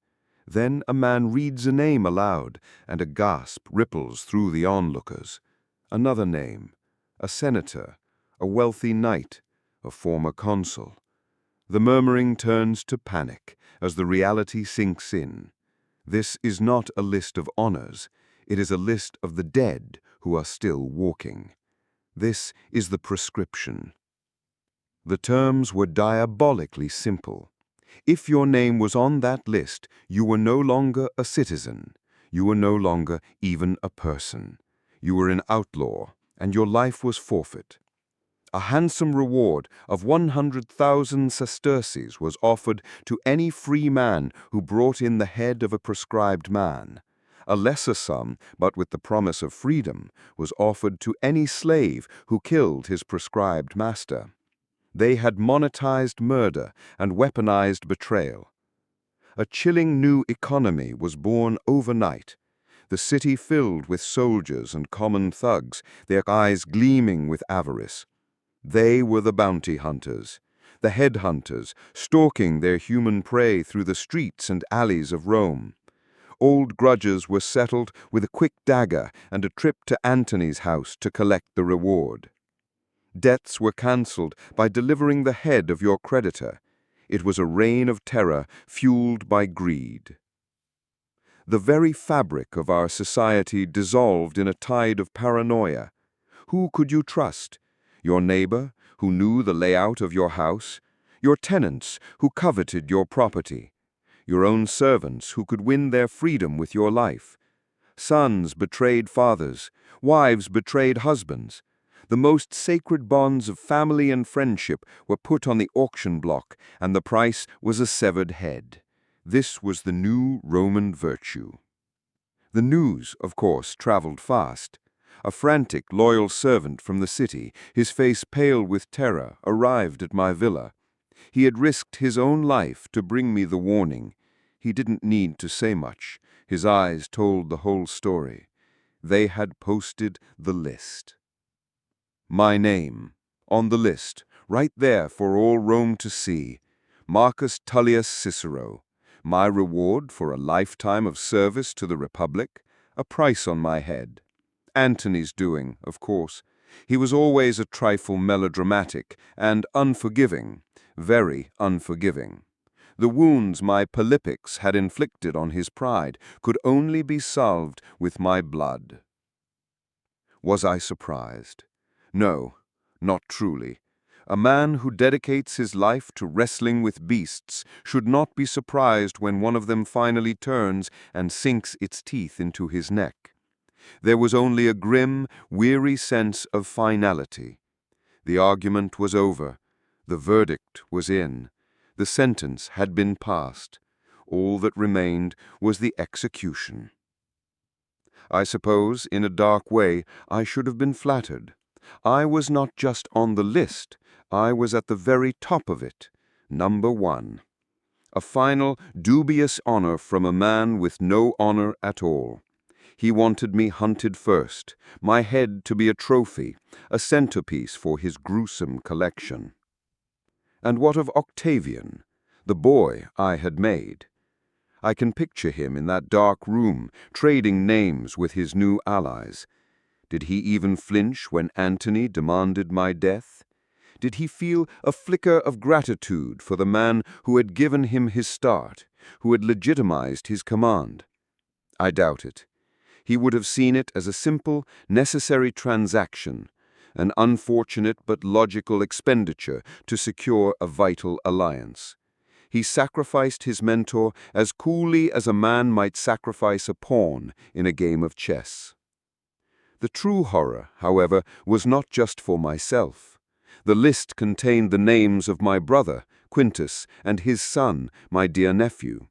Then a man reads a name aloud, and a gasp ripples through the onlookers. Another name, a senator, a wealthy knight, a former consul. The murmuring turns to panic as the reality sinks in. This is not a list of honors. It is a list of the dead who are still walking. This is the proscription. The terms were diabolically simple. If your name was on that list, you were no longer a citizen. You were no longer even a person. You were an outlaw, and your life was forfeit. A handsome reward of 100,000 sesterces was offered to any free man who brought in the head of a proscribed man. A lesser sum, but with the promise of freedom, was offered to any slave who killed his proscribed master. They had monetized murder and weaponized betrayal. A chilling new economy was born overnight. The city filled with soldiers and common thugs, their eyes gleaming with avarice. They were the bounty hunters, the headhunters, stalking their human prey through the streets and alleys of Rome. Old grudges were settled with a quick dagger and a trip to Antony's house to collect the reward. Debts were cancelled by delivering the head of your creditor. It was a reign of terror fueled by greed. The very fabric of our society dissolved in a tide of paranoia. Who could you trust? Your neighbor, who knew the layout of your house? Your tenants, who coveted your property? Your own servants, who could win their freedom with your life? Sons betrayed fathers, wives betrayed husbands. The most sacred bonds of family and friendship were put on the auction block, and the price was a severed head. This was the new Roman virtue. The news, of course, traveled fast. A frantic, loyal servant from the city, his face pale with terror, arrived at my villa. He had risked his own life to bring me the warning. He didn't need to say much. His eyes told the whole story. They had posted the list. My name, on the list, right there for all Rome to see. Marcus Tullius Cicero. My reward for a lifetime of service to the Republic, a price on my head. Antony's doing, of course. He was always a trifle melodramatic and unforgiving, very unforgiving. The wounds my Philippics had inflicted on his pride could only be salved with my blood. Was I surprised? No, not truly. A man who dedicates his life to wrestling with beasts should not be surprised when one of them finally turns and sinks its teeth into his neck. There was only a grim, weary sense of finality. The argument was over. The verdict was in. The sentence had been passed. All that remained was the execution. I suppose, in a dark way, I should have been flattered. I was not just on the list, I was at the very top of it, number 1. A final, dubious honor from a man with no honor at all. He wanted me hunted first, my head to be a trophy, a centerpiece for his gruesome collection. And what of Octavian, the boy I had made? I can picture him in that dark room, trading names with his new allies. Did he even flinch when Antony demanded my death? Did he feel a flicker of gratitude for the man who had given him his start, who had legitimized his command? I doubt it. He would have seen it as a simple, necessary transaction, an unfortunate but logical expenditure to secure a vital alliance. He sacrificed his mentor as coolly as a man might sacrifice a pawn in a game of chess. The true horror, however, was not just for myself. The list contained the names of my brother, Quintus, and his son, my dear nephew.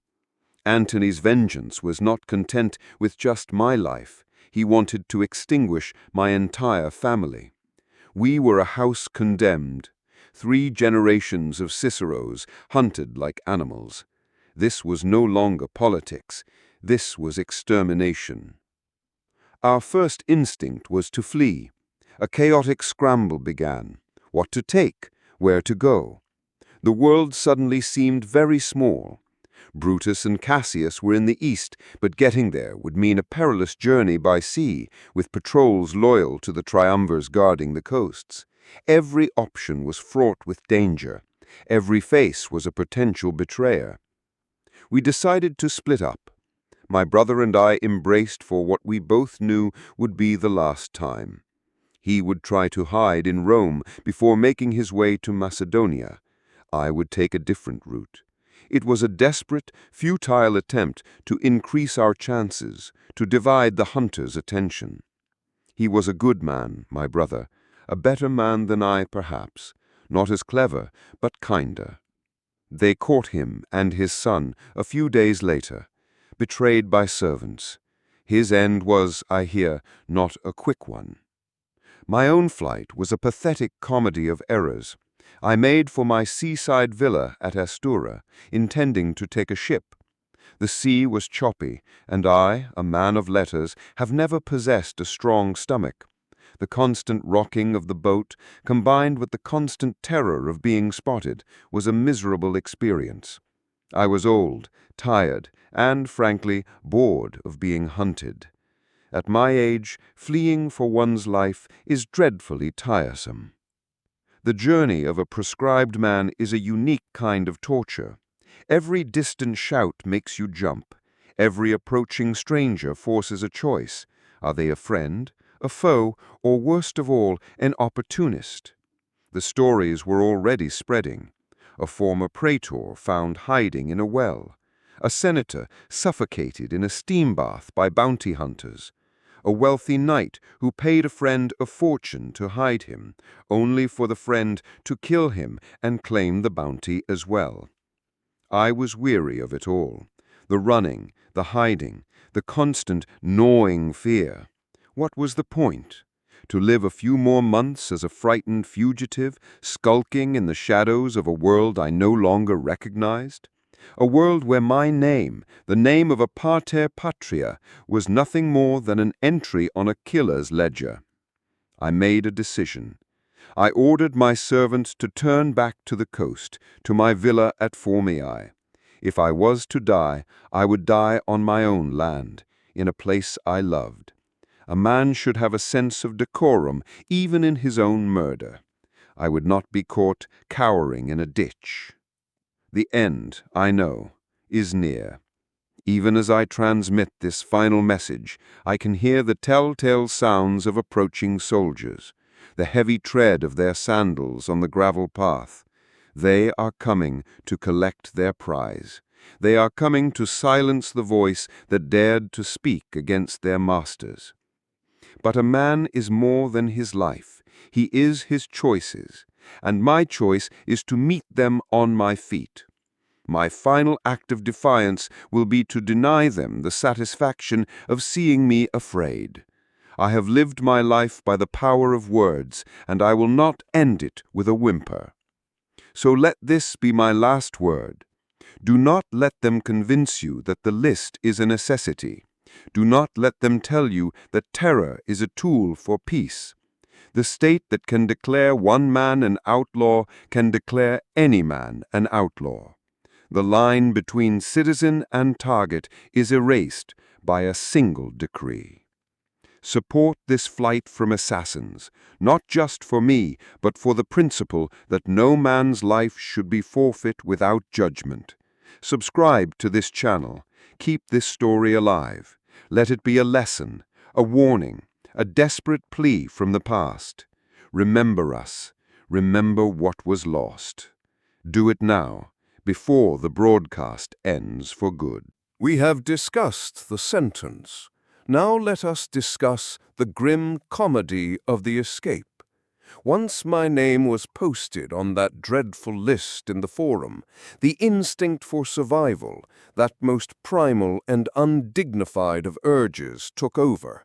Antony's vengeance was not content with just my life. He wanted to extinguish my entire family. We were a house condemned, 3 generations of Ciceros hunted like animals. This was no longer politics. This was extermination. Our first instinct was to flee. A chaotic scramble began. What to take? Where to go? The world suddenly seemed very small. Brutus and Cassius were in the east, but getting there would mean a perilous journey by sea, with patrols loyal to the triumvirs guarding the coasts. Every option was fraught with danger. Every face was a potential betrayer. We decided to split up. My brother and I embraced for what we both knew would be the last time. He would try to hide in Rome before making his way to Macedonia. I would take a different route. It was a desperate, futile attempt to increase our chances, to divide the hunter's attention. He was a good man, my brother, a better man than I, perhaps, not as clever, but kinder. They caught him and his son a few days later, betrayed by servants. His end was, I hear, not a quick one. My own flight was a pathetic comedy of errors. I made for my seaside villa at Astura, intending to take a ship. The sea was choppy, and I, a man of letters, have never possessed a strong stomach. The constant rocking of the boat, combined with the constant terror of being spotted, was a miserable experience. I was old, tired, and, frankly, bored of being hunted. At my age, fleeing for one's life is dreadfully tiresome. The journey of a proscribed man is a unique kind of torture. Every distant shout makes you jump. Every approaching stranger forces a choice. Are they a friend, a foe, or worst of all, an opportunist? The stories were already spreading. A former praetor found hiding in a well. A senator suffocated in a steam bath by bounty hunters. A wealthy knight who paid a friend a fortune to hide him, only for the friend to kill him and claim the bounty as well. I was weary of it all. The running, the hiding, the constant gnawing fear. What was the point? To live a few more months as a frightened fugitive, skulking in the shadows of a world I no longer recognized? A world where my name, the name of a pater patria, was nothing more than an entry on a killer's ledger. I made a decision. I ordered my servants to turn back to the coast, to my villa at Formiae. If I was to die, I would die on my own land, in a place I loved. A man should have a sense of decorum, even in his own murder. I would not be caught cowering in a ditch. The end, I know, is near. Even as I transmit this final message, I can hear the telltale sounds of approaching soldiers, the heavy tread of their sandals on the gravel path. They are coming to collect their prize. They are coming to silence the voice that dared to speak against their masters. But a man is more than his life. He is his choices, and my choice is to meet them on my feet. My final act of defiance will be to deny them the satisfaction of seeing me afraid. I have lived my life by the power of words, and I will not end it with a whimper. So let this be my last word. Do not let them convince you that the list is a necessity. Do not let them tell you that terror is a tool for peace. The state that can declare one man an outlaw can declare any man an outlaw. The line between citizen and target is erased by a single decree. Support this flight from assassins, not just for me, but for the principle that no man's life should be forfeit without judgment. Subscribe to this channel. Keep this story alive. Let it be a lesson, a warning, a desperate plea from the past. Remember us. Remember what was lost. Do it now, before the broadcast ends for good. We have discussed the sentence. Now let us discuss the grim comedy of the escape. Once my name was posted on that dreadful list in the Forum, the instinct for survival, that most primal and undignified of urges, took over.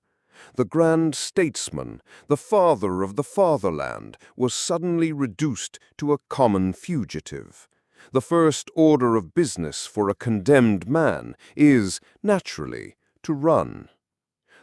The grand statesman, the father of the fatherland, was suddenly reduced to a common fugitive. The first order of business for a condemned man is, naturally, to run.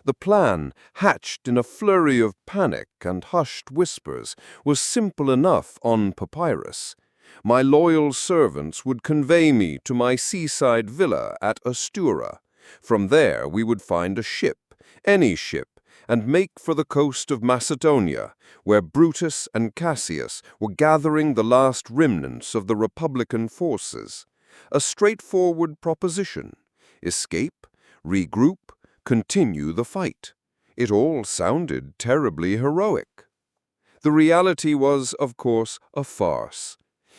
The plan, hatched in a flurry of panic and hushed whispers, was simple enough on papyrus. My loyal servants would convey me to my seaside villa at Astura. From there we would find a ship, any ship, and make for the coast of Macedonia, where Brutus and Cassius were gathering the last remnants of the Republican forces. A straightforward proposition. Escape, regroup, continue the fight. It all sounded terribly heroic. The reality was, of course, a farce.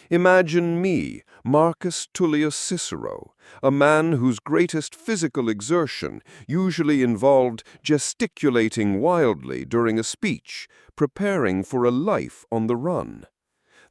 Imagine me, Marcus Tullius Cicero, a man whose greatest physical exertion usually involved gesticulating wildly during a speech, preparing for a life on the run.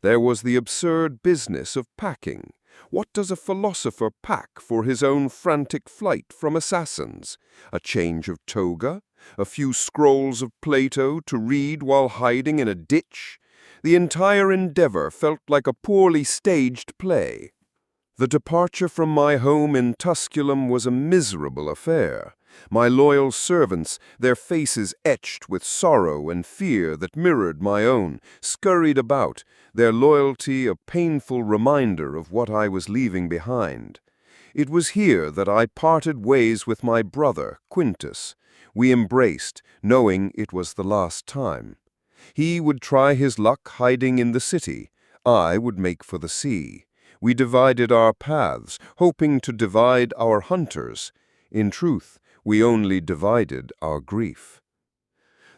There was the absurd business of packing. What does a philosopher pack for his own frantic flight from assassins? A change of toga? A few scrolls of Plato to read while hiding in a ditch? The entire endeavor felt like a poorly staged play. The departure from my home in Tusculum was a miserable affair. My loyal servants, their faces etched with sorrow and fear that mirrored my own, scurried about, their loyalty a painful reminder of what I was leaving behind. It was here that I parted ways with my brother, Quintus. We embraced, knowing it was the last time. He would try his luck hiding in the city. I would make for the sea. We divided our paths, hoping to divide our hunters. In truth, we only divided our grief.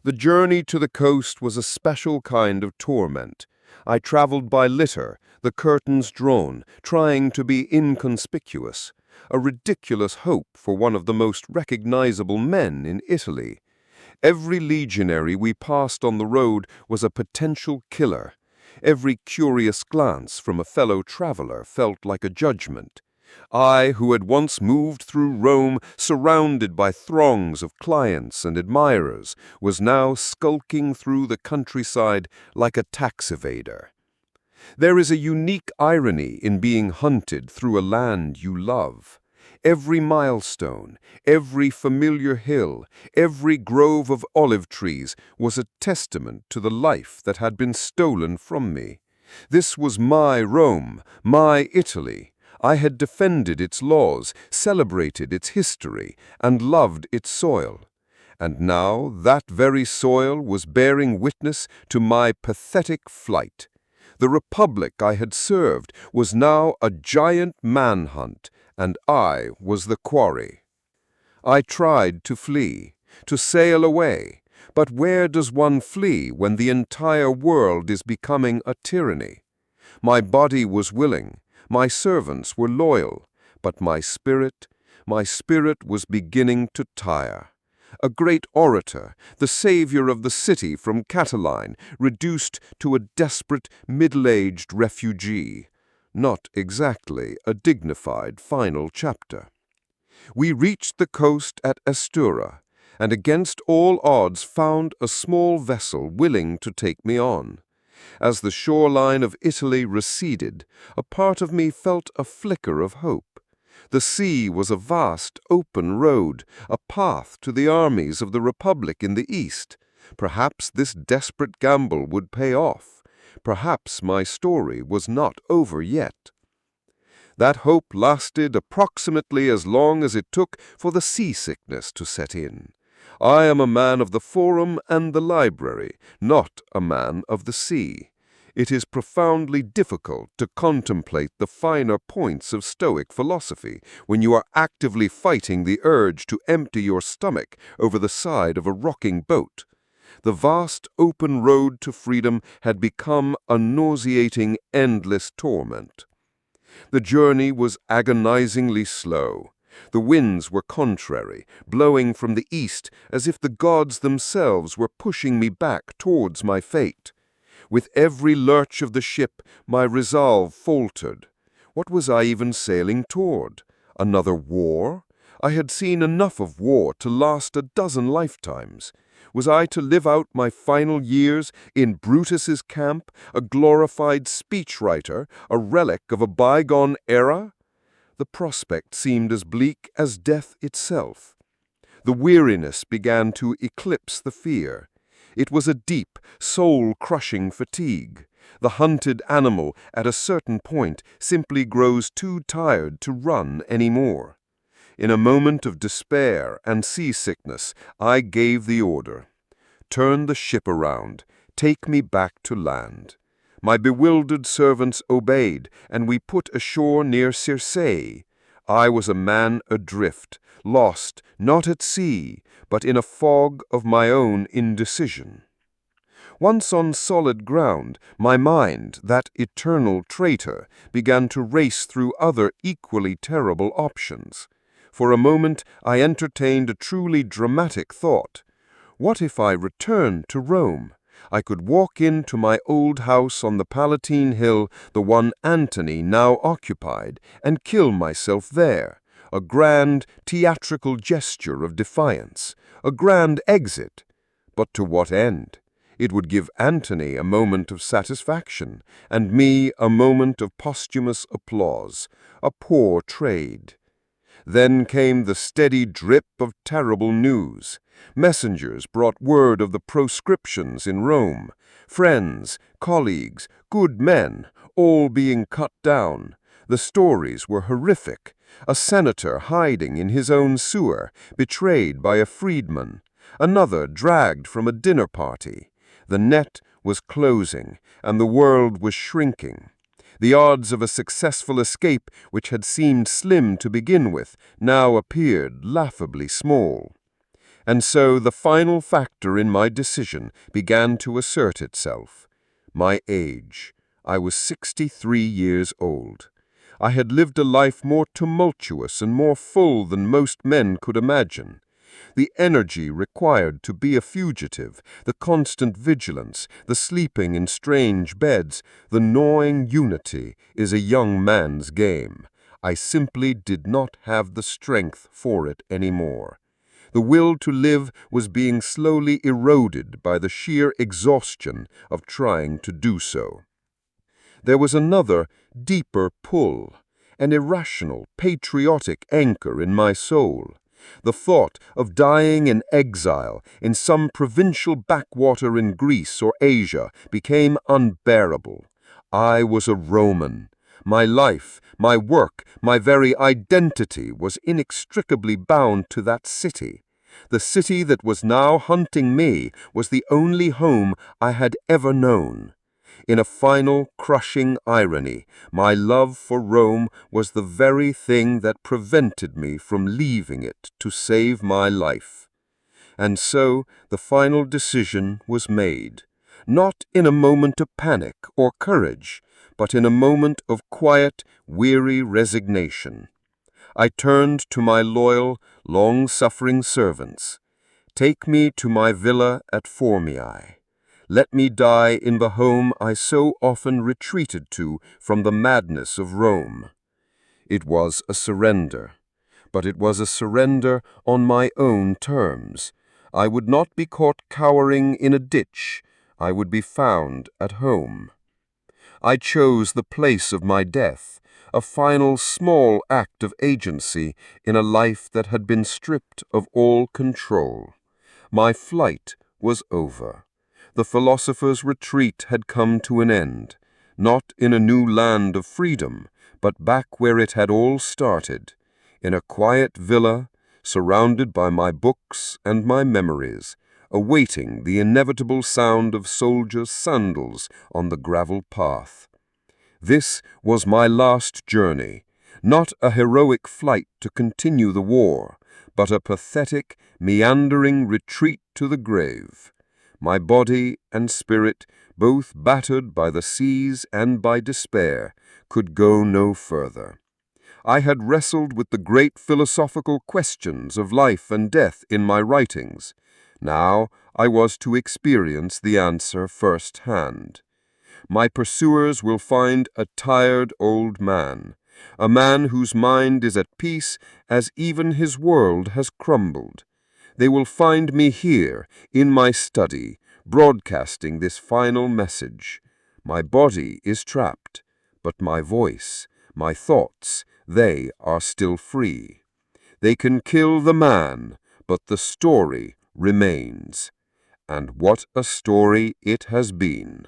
The journey to the coast was a special kind of torment. I traveled by litter, the curtains drawn, trying to be inconspicuous, a ridiculous hope for one of the most recognizable men in Italy. Every legionary we passed on the road was a potential killer. Every curious glance from a fellow traveler felt like a judgment. I, who had once moved through Rome surrounded by throngs of clients and admirers, was now skulking through the countryside like a tax evader. There is a unique irony in being hunted through a land you love. Every milestone, every familiar hill, every grove of olive trees was a testament to the life that had been stolen from me. This was my Rome, my Italy. I had defended its laws, celebrated its history, and loved its soil. And now that very soil was bearing witness to my pathetic flight. The republic I had served was now a giant manhunt, and I was the quarry. I tried to flee, to sail away, but where does one flee when the entire world is becoming a tyranny? My body was willing, my servants were loyal, but my spirit was beginning to tire. A great orator, the savior of the city from Catiline, reduced to a desperate, middle-aged refugee. Not exactly a dignified final chapter. We reached the coast at Astura, and against all odds found a small vessel willing to take me on. As the shoreline of Italy receded, a part of me felt a flicker of hope. The sea was a vast, open road, a path to the armies of the Republic in the east. Perhaps this desperate gamble would pay off. Perhaps my story was not over yet. That hope lasted approximately as long as it took for the seasickness to set in. I am a man of the forum and the library, not a man of the sea. It is profoundly difficult to contemplate the finer points of Stoic philosophy when you are actively fighting the urge to empty your stomach over the side of a rocking boat. The vast open road to freedom had become a nauseating, endless torment. The journey was agonizingly slow. The winds were contrary, blowing from the east as if the gods themselves were pushing me back towards my fate. With every lurch of the ship, my resolve faltered. What was I even sailing toward? Another war? I had seen enough of war to last a dozen lifetimes. Was I to live out my final years in Brutus's camp, a glorified speechwriter, a relic of a bygone era? The prospect seemed as bleak as death itself. The weariness began to eclipse the fear. It was a deep, soul-crushing fatigue. The hunted animal at a certain point simply grows too tired to run anymore. In a moment of despair and seasickness, I gave the order. Turn the ship around. Take me back to land. My bewildered servants obeyed, and we put ashore near Circe. I was a man adrift, lost, not at sea, but in a fog of my own indecision. Once on solid ground, my mind, that eternal traitor, began to race through other equally terrible options. For a moment, I entertained a truly dramatic thought. What if I returned to Rome? I could walk into my old house on the Palatine Hill, the one Antony now occupied, and kill myself there. A grand, theatrical gesture of defiance. A grand exit. But to what end? It would give Antony a moment of satisfaction, and me a moment of posthumous applause. A poor trade. Then came the steady drip of terrible news. Messengers brought word of the proscriptions in Rome. Friends, colleagues, good men, all being cut down. The stories were horrific. A senator hiding in his own sewer, betrayed by a freedman. Another dragged from a dinner party. The net was closing, and the world was shrinking. The odds of a successful escape, which had seemed slim to begin with, now appeared laughably small. And so the final factor in my decision began to assert itself. My age. I was 63 years old. I had lived a life more tumultuous and more full than most men could imagine. The energy required to be a fugitive, the constant vigilance, the sleeping in strange beds, the gnawing unity is a young man's game. I simply did not have the strength for it anymore. The will to live was being slowly eroded by the sheer exhaustion of trying to do so. There was another, deeper pull, an irrational, patriotic anchor in my soul. The thought of dying in exile in some provincial backwater in Greece or Asia became unbearable. I was a Roman. My life, my work, my very identity was inextricably bound to that city. The city that was now hunting me was the only home I had ever known. In a final, crushing irony, my love for Rome was the very thing that prevented me from leaving it to save my life. And so the final decision was made, not in a moment of panic or courage, but in a moment of quiet, weary resignation. I turned to my loyal, long-suffering servants. Take me to my villa at Formiae. Let me die in the home I so often retreated to from the madness of Rome. It was a surrender, but it was a surrender on my own terms. I would not be caught cowering in a ditch. I would be found at home. I chose the place of my death, a final small act of agency in a life that had been stripped of all control. My flight was over. The philosopher's retreat had come to an end, not in a new land of freedom, but back where it had all started, in a quiet villa, surrounded by my books and my memories, awaiting the inevitable sound of soldiers' sandals on the gravel path. This was my last journey, not a heroic flight to continue the war, but a pathetic, meandering retreat to the grave. My body and spirit, both battered by the seas and by despair, could go no further. I had wrestled with the great philosophical questions of life and death in my writings. Now I was to experience the answer first-hand. My pursuers will find a tired old man, a man whose mind is at peace as even his world has crumbled. They will find me here, in my study, broadcasting this final message. My body is trapped, but my voice, my thoughts, they are still free. They can kill the man, but the story remains. And what a story it has been.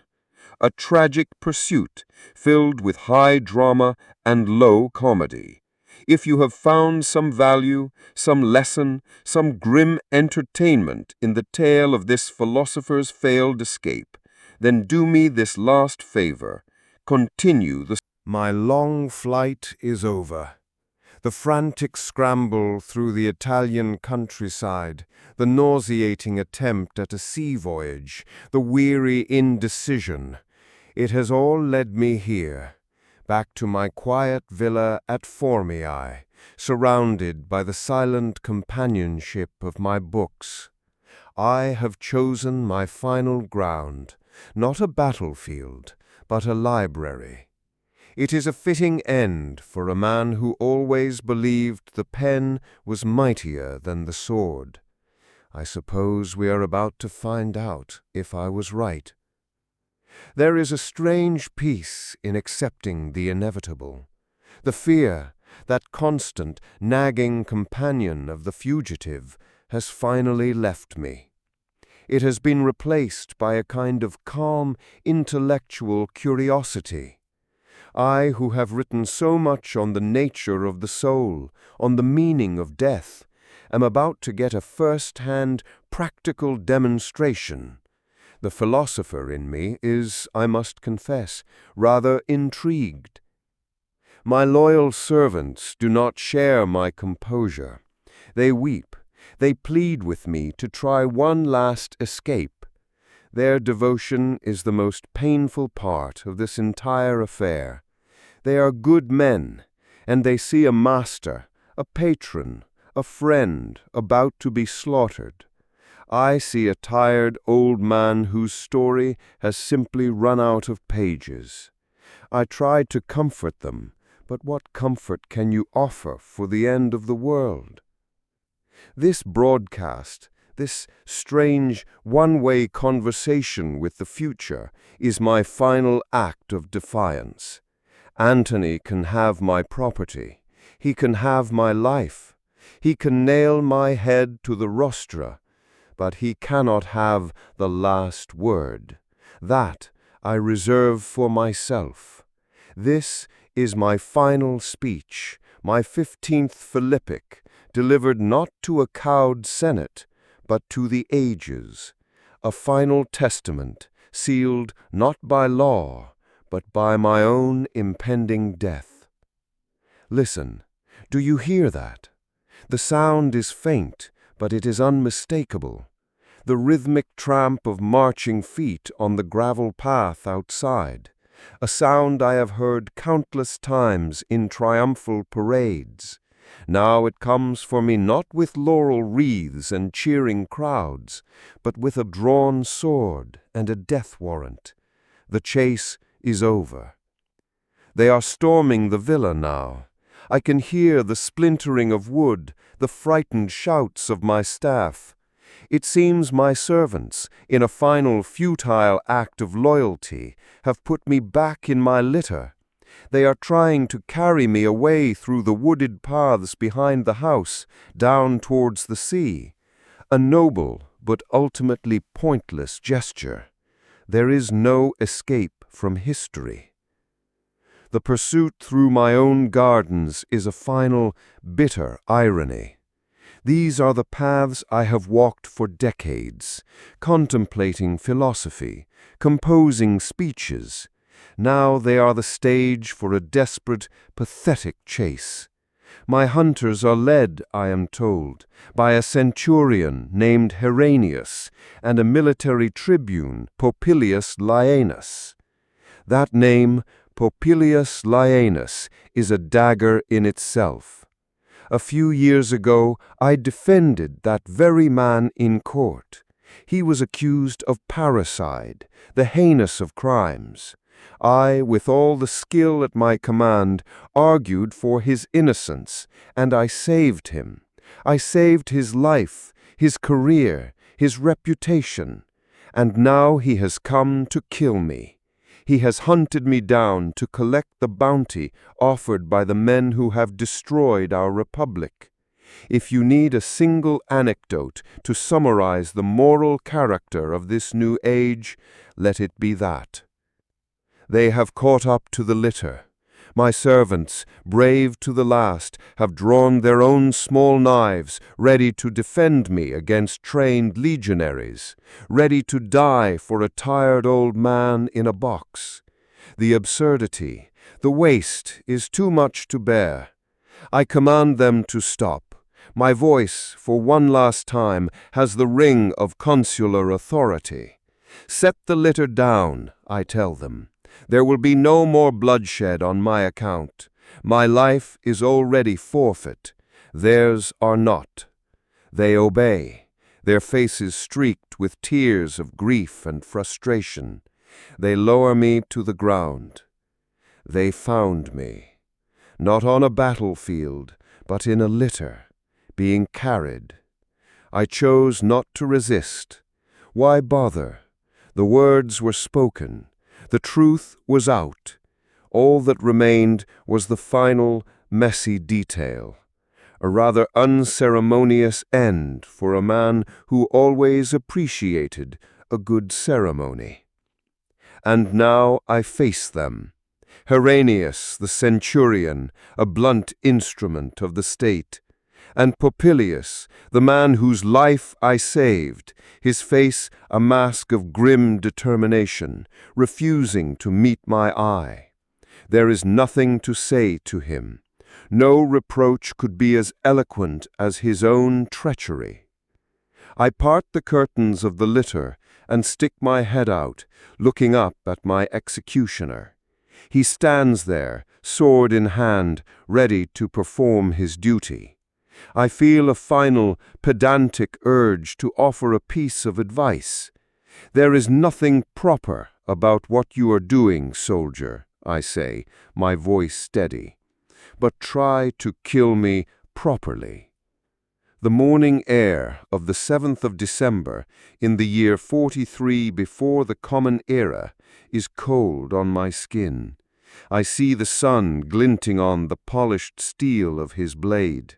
a tragic pursuit filled with high drama and low comedy. If you have found some value, some lesson, some grim entertainment in the tale of this philosopher's failed escape, then do me this last favor. Continue the... My long flight is over. The frantic scramble through the Italian countryside, the nauseating attempt at a sea voyage, the weary indecision. It has all led me here, back to my quiet villa at Formii, surrounded by the silent companionship of my books. I have chosen my final ground, not a battlefield, but a library. It is a fitting end for a man who always believed the pen was mightier than the sword. I suppose we are about to find out if I was right. There is a strange peace in accepting the inevitable. The fear, that constant, nagging companion of the fugitive, has finally left me. It has been replaced by a kind of calm, intellectual curiosity. I, who have written so much on the nature of the soul, on the meaning of death, am about to get a first-hand, practical demonstration. The philosopher in me is, I must confess, rather intrigued. My loyal servants do not share my composure. They weep, they plead with me to try one last escape. Their devotion is the most painful part of this entire affair. They are good men, and they see a master, a patron, a friend about to be slaughtered. I see a tired old man whose story has simply run out of pages. I tried to comfort them, but what comfort can you offer for the end of the world? This broadcast, this strange one-way conversation with the future, is my final act of defiance. Antony can have my property. He can have my life. He can nail my head to the rostra, but he cannot have the last word. That I reserve for myself. This is my final speech, my 15th Philippic, delivered not to a cowed senate, but to the ages, a final testament, sealed not by law, but by my own impending death. Listen, do you hear that? The sound is faint, but it is unmistakable. The rhythmic tramp of marching feet on the gravel path outside, a sound I have heard countless times in triumphal parades. Now it comes for me not with laurel wreaths and cheering crowds, but with a drawn sword and a death warrant. The chase is over. They are storming the villa now. I can hear the splintering of wood, the frightened shouts of my staff. It seems my servants, in a final futile act of loyalty, have put me back in my litter. They are trying to carry me away through the wooded paths behind the house, down towards the sea. A noble, but ultimately pointless gesture. There is no escape from history. The pursuit through my own gardens is a final, bitter irony. These are the paths I have walked for decades, contemplating philosophy, composing speeches. Now they are the stage for a desperate, pathetic chase. My hunters are led, I am told, by a centurion named Herennius and a military tribune, Popilius Laenus. That name, Popilius Laenus, is a dagger in itself. A few years ago, I defended that very man in court. He was accused of parricide, the heinous of crimes. I, with all the skill at my command, argued for his innocence, and I saved him. I saved his life, his career, his reputation, and now he has come to kill me. He has hunted me down to collect the bounty offered by the men who have destroyed our republic. If you need a single anecdote to summarize the moral character of this new age, let it be that. They have caught up to the litter. My servants, brave to the last, have drawn their own small knives, ready to defend me against trained legionaries, ready to die for a tired old man in a box. The absurdity, the waste is too much to bear. I command them to stop. My voice, for one last time, has the ring of consular authority. Set the litter down, I tell them. There will be no more bloodshed on my account. My life is already forfeit. Theirs are not. They obey, their faces streaked with tears of grief and frustration. They lower me to the ground. They found me, not on a battlefield, but in a litter, being carried. I chose not to resist. Why bother? The words were spoken. The truth was out. All that remained was the final, messy detail. A rather unceremonious end for a man who always appreciated a good ceremony. And now I face them. Herennius, the centurion, a blunt instrument of the state, and Popilius, the man whose life I saved, his face a mask of grim determination, refusing to meet my eye. There is nothing to say to him. No reproach could be as eloquent as his own treachery. I part the curtains of the litter and stick my head out, looking up at my executioner. He stands there, sword in hand, ready to perform his duty. I feel a final, pedantic urge to offer a piece of advice. There is nothing proper about what you are doing, soldier, I say, my voice steady. But try to kill me properly. The morning air of the 7th of December, in the year 43 before the Common Era, is cold on my skin. I see the sun glinting on the polished steel of his blade.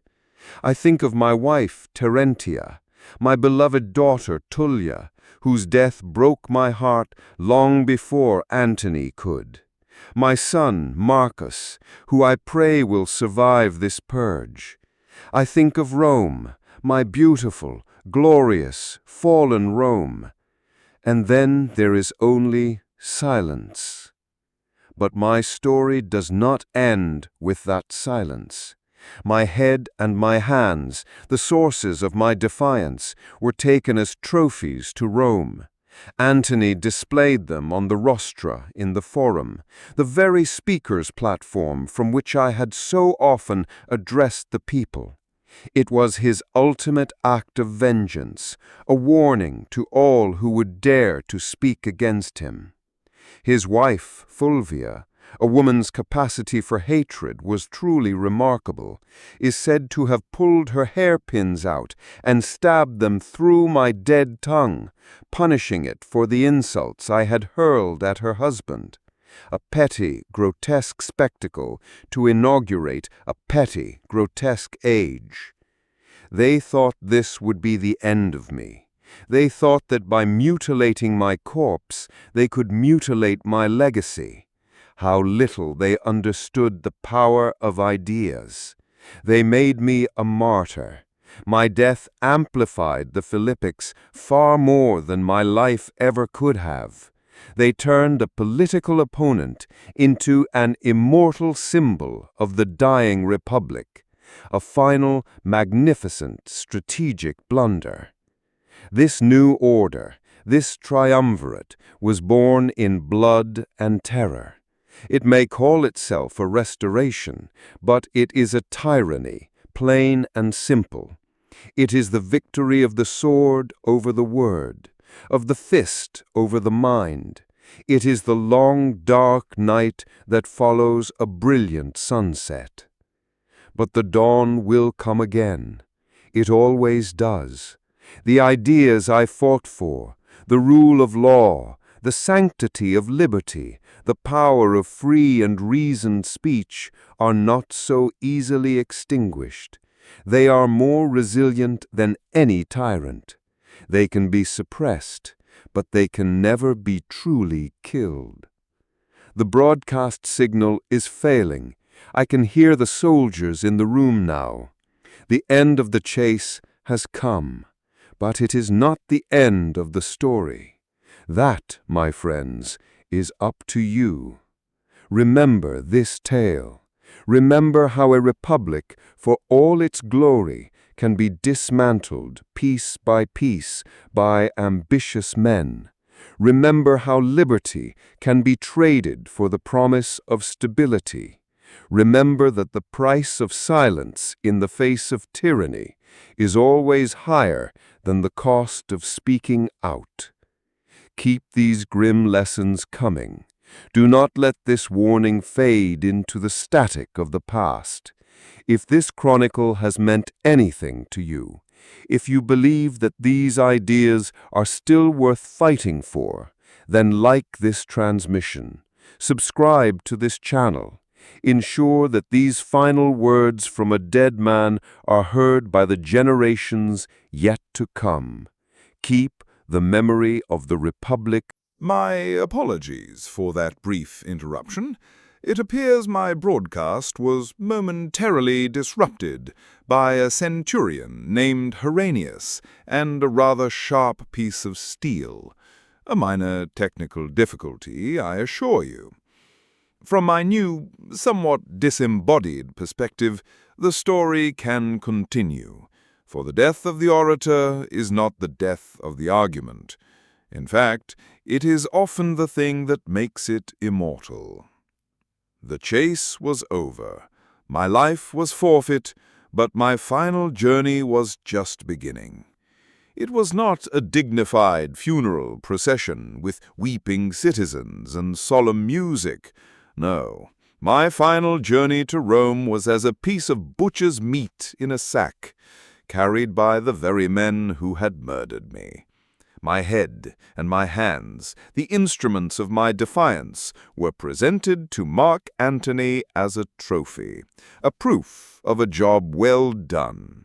I think of my wife, Terentia, my beloved daughter, Tullia, whose death broke my heart long before Antony could. My son, Marcus, who I pray will survive this purge. I think of Rome, my beautiful, glorious, fallen Rome. And then there is only silence. But my story does not end with that silence. My head and my hands, the sources of my defiance, were taken as trophies to Rome. Antony displayed them on the rostra in the Forum, the very speaker's platform from which I had so often addressed the people. It was his ultimate act of vengeance, a warning to all who would dare to speak against him. His wife, Fulvia, a woman's capacity for hatred was truly remarkable, is said to have pulled her hairpins out and stabbed them through my dead tongue, punishing it for the insults I had hurled at her husband. A petty, grotesque spectacle to inaugurate a petty, grotesque age. They thought this would be the end of me. They thought that by mutilating my corpse, they could mutilate my legacy. How little they understood the power of ideas. They made me a martyr. My death amplified the Philippics far more than my life ever could have. They turned a political opponent into an immortal symbol of the dying republic, a final, magnificent, strategic blunder. This new order, this triumvirate, was born in blood and terror. It may call itself a restoration, but it is a tyranny, plain and simple. It is the victory of the sword over the word, of the fist over the mind. It is the long, dark night that follows a brilliant sunset. But the dawn will come again. It always does. The ideas I fought for, the rule of law, the sanctity of liberty, the power of free and reasoned speech are not so easily extinguished. They are more resilient than any tyrant. They can be suppressed, but they can never be truly killed. The broadcast signal is failing. I can hear the soldiers in the room now. The end of the chase has come, but it is not the end of the story. That, my friends, is up to you. Remember this tale. Remember how a republic, for all its glory, can be dismantled piece by ambitious men. Remember how liberty can be traded for the promise of stability. Remember that the price of silence in the face of tyranny is always higher than the cost of speaking out. Keep these grim lessons coming. Do not let this warning fade into the static of the past. If this chronicle has meant anything to you, if you believe that these ideas are still worth fighting for, then like this transmission, subscribe to this channel. Ensure that these final words from a dead man are heard by the generations yet to come. Keep the memory of the Republic. My apologies for that brief interruption. It appears my broadcast was momentarily disrupted by a centurion named Herennius and a rather sharp piece of steel. A minor technical difficulty, I assure you. From my new, somewhat disembodied perspective, the story can continue, for the death of the orator is not the death of the argument. In fact, it is often the thing that makes it immortal. The chase was over. My life was forfeit, but my final journey was just beginning. It was not a dignified funeral procession with weeping citizens and solemn music. No, my final journey to Rome was as a piece of butcher's meat in a sack, carried by the very men who had murdered me. My head and my hands, the instruments of my defiance, were presented to Mark Antony as a trophy, a proof of a job well done.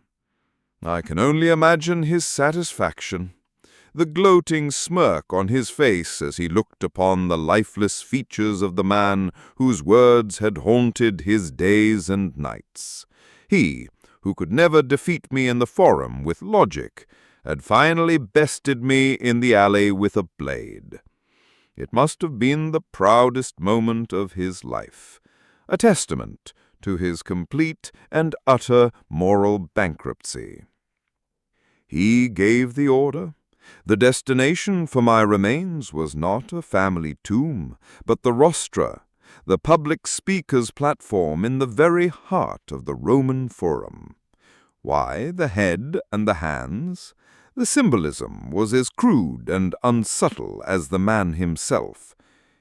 I can only imagine his satisfaction, the gloating smirk on his face as he looked upon the lifeless features of the man whose words had haunted his days and nights. He, who could never defeat me in the forum with logic, had finally bested me in the alley with a blade. It must have been the proudest moment of his life, a testament to his complete and utter moral bankruptcy. He gave the order. The destination for my remains was not a family tomb, but the rostra, the public speaker's platform in the very heart of the Roman Forum. Why the head and the hands? The symbolism was as crude and unsubtle as the man himself.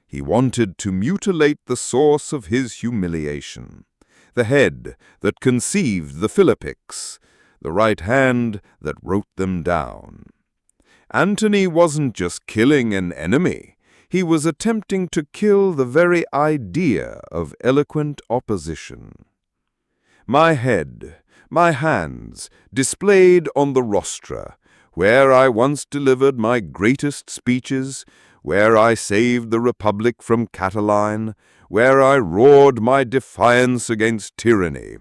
He wanted to mutilate the source of his humiliation, the head that conceived the Philippics, the right hand that wrote them down. Antony wasn't just killing an enemy. He was attempting to kill the very idea of eloquent opposition. My head, my hands, displayed on the rostra, where I once delivered my greatest speeches, where I saved the Republic from Catiline, where I roared my defiance against tyranny.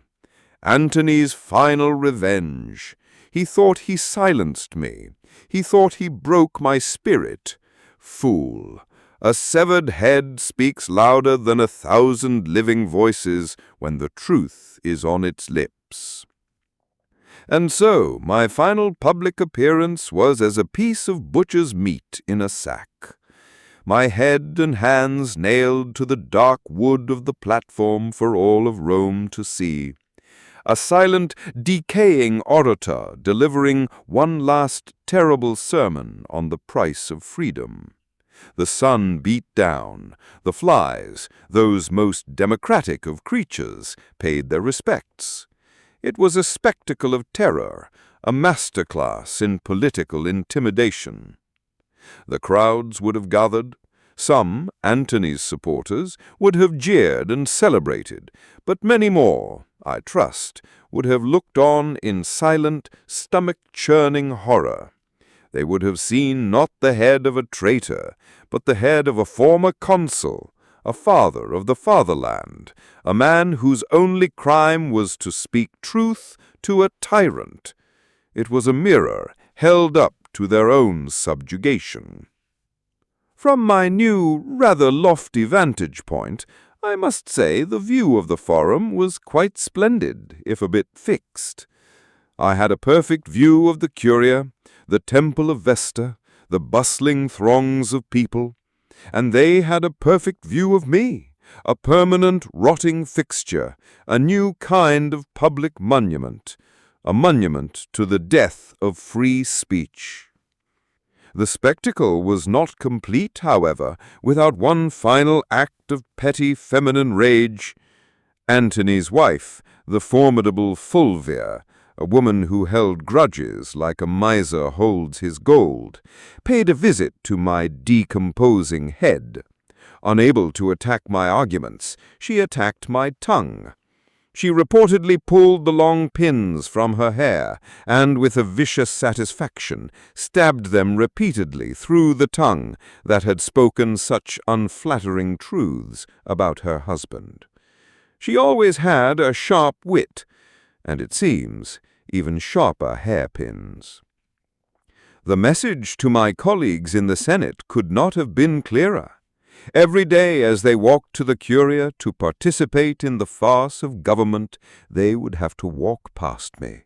Antony's final revenge. He thought he silenced me. He thought he broke my spirit. Fool! A severed head speaks louder than 1,000 living voices when the truth is on its lips. And so my final public appearance was as a piece of butcher's meat in a sack, my head and hands nailed to the dark wood of the platform for all of Rome to see, a silent, decaying orator delivering one last terrible sermon on the price of freedom. The sun beat down, the flies, those most democratic of creatures, paid their respects. It was a spectacle of terror, a masterclass in political intimidation. The crowds would have gathered. Some, Antony's supporters, would have jeered and celebrated, but many more, I trust, would have looked on in silent, stomach-churning horror. They would have seen not the head of a traitor, but the head of a former consul, a father of the fatherland, a man whose only crime was to speak truth to a tyrant. It was a mirror held up to their own subjugation. From my new, rather lofty vantage point, I must say the view of the forum was quite splendid, if a bit fixed. I had a perfect view of the Curia, the Temple of Vesta, the bustling throngs of people, and they had a perfect view of me, a permanent rotting fixture, a new kind of public monument, a monument to the death of free speech. The spectacle was not complete, however, without one final act of petty feminine rage. Antony's wife, the formidable Fulvia, a woman who held grudges like a miser holds his gold, paid a visit to my decomposing head. Unable to attack my arguments, she attacked my tongue. She reportedly pulled the long pins from her hair, and with a vicious satisfaction stabbed them repeatedly through the tongue that had spoken such unflattering truths about her husband. She always had a sharp wit, and it seems, even sharper hairpins. The message to my colleagues in the Senate could not have been clearer. Every day as they walked to the Curia to participate in the farce of government, they would have to walk past me.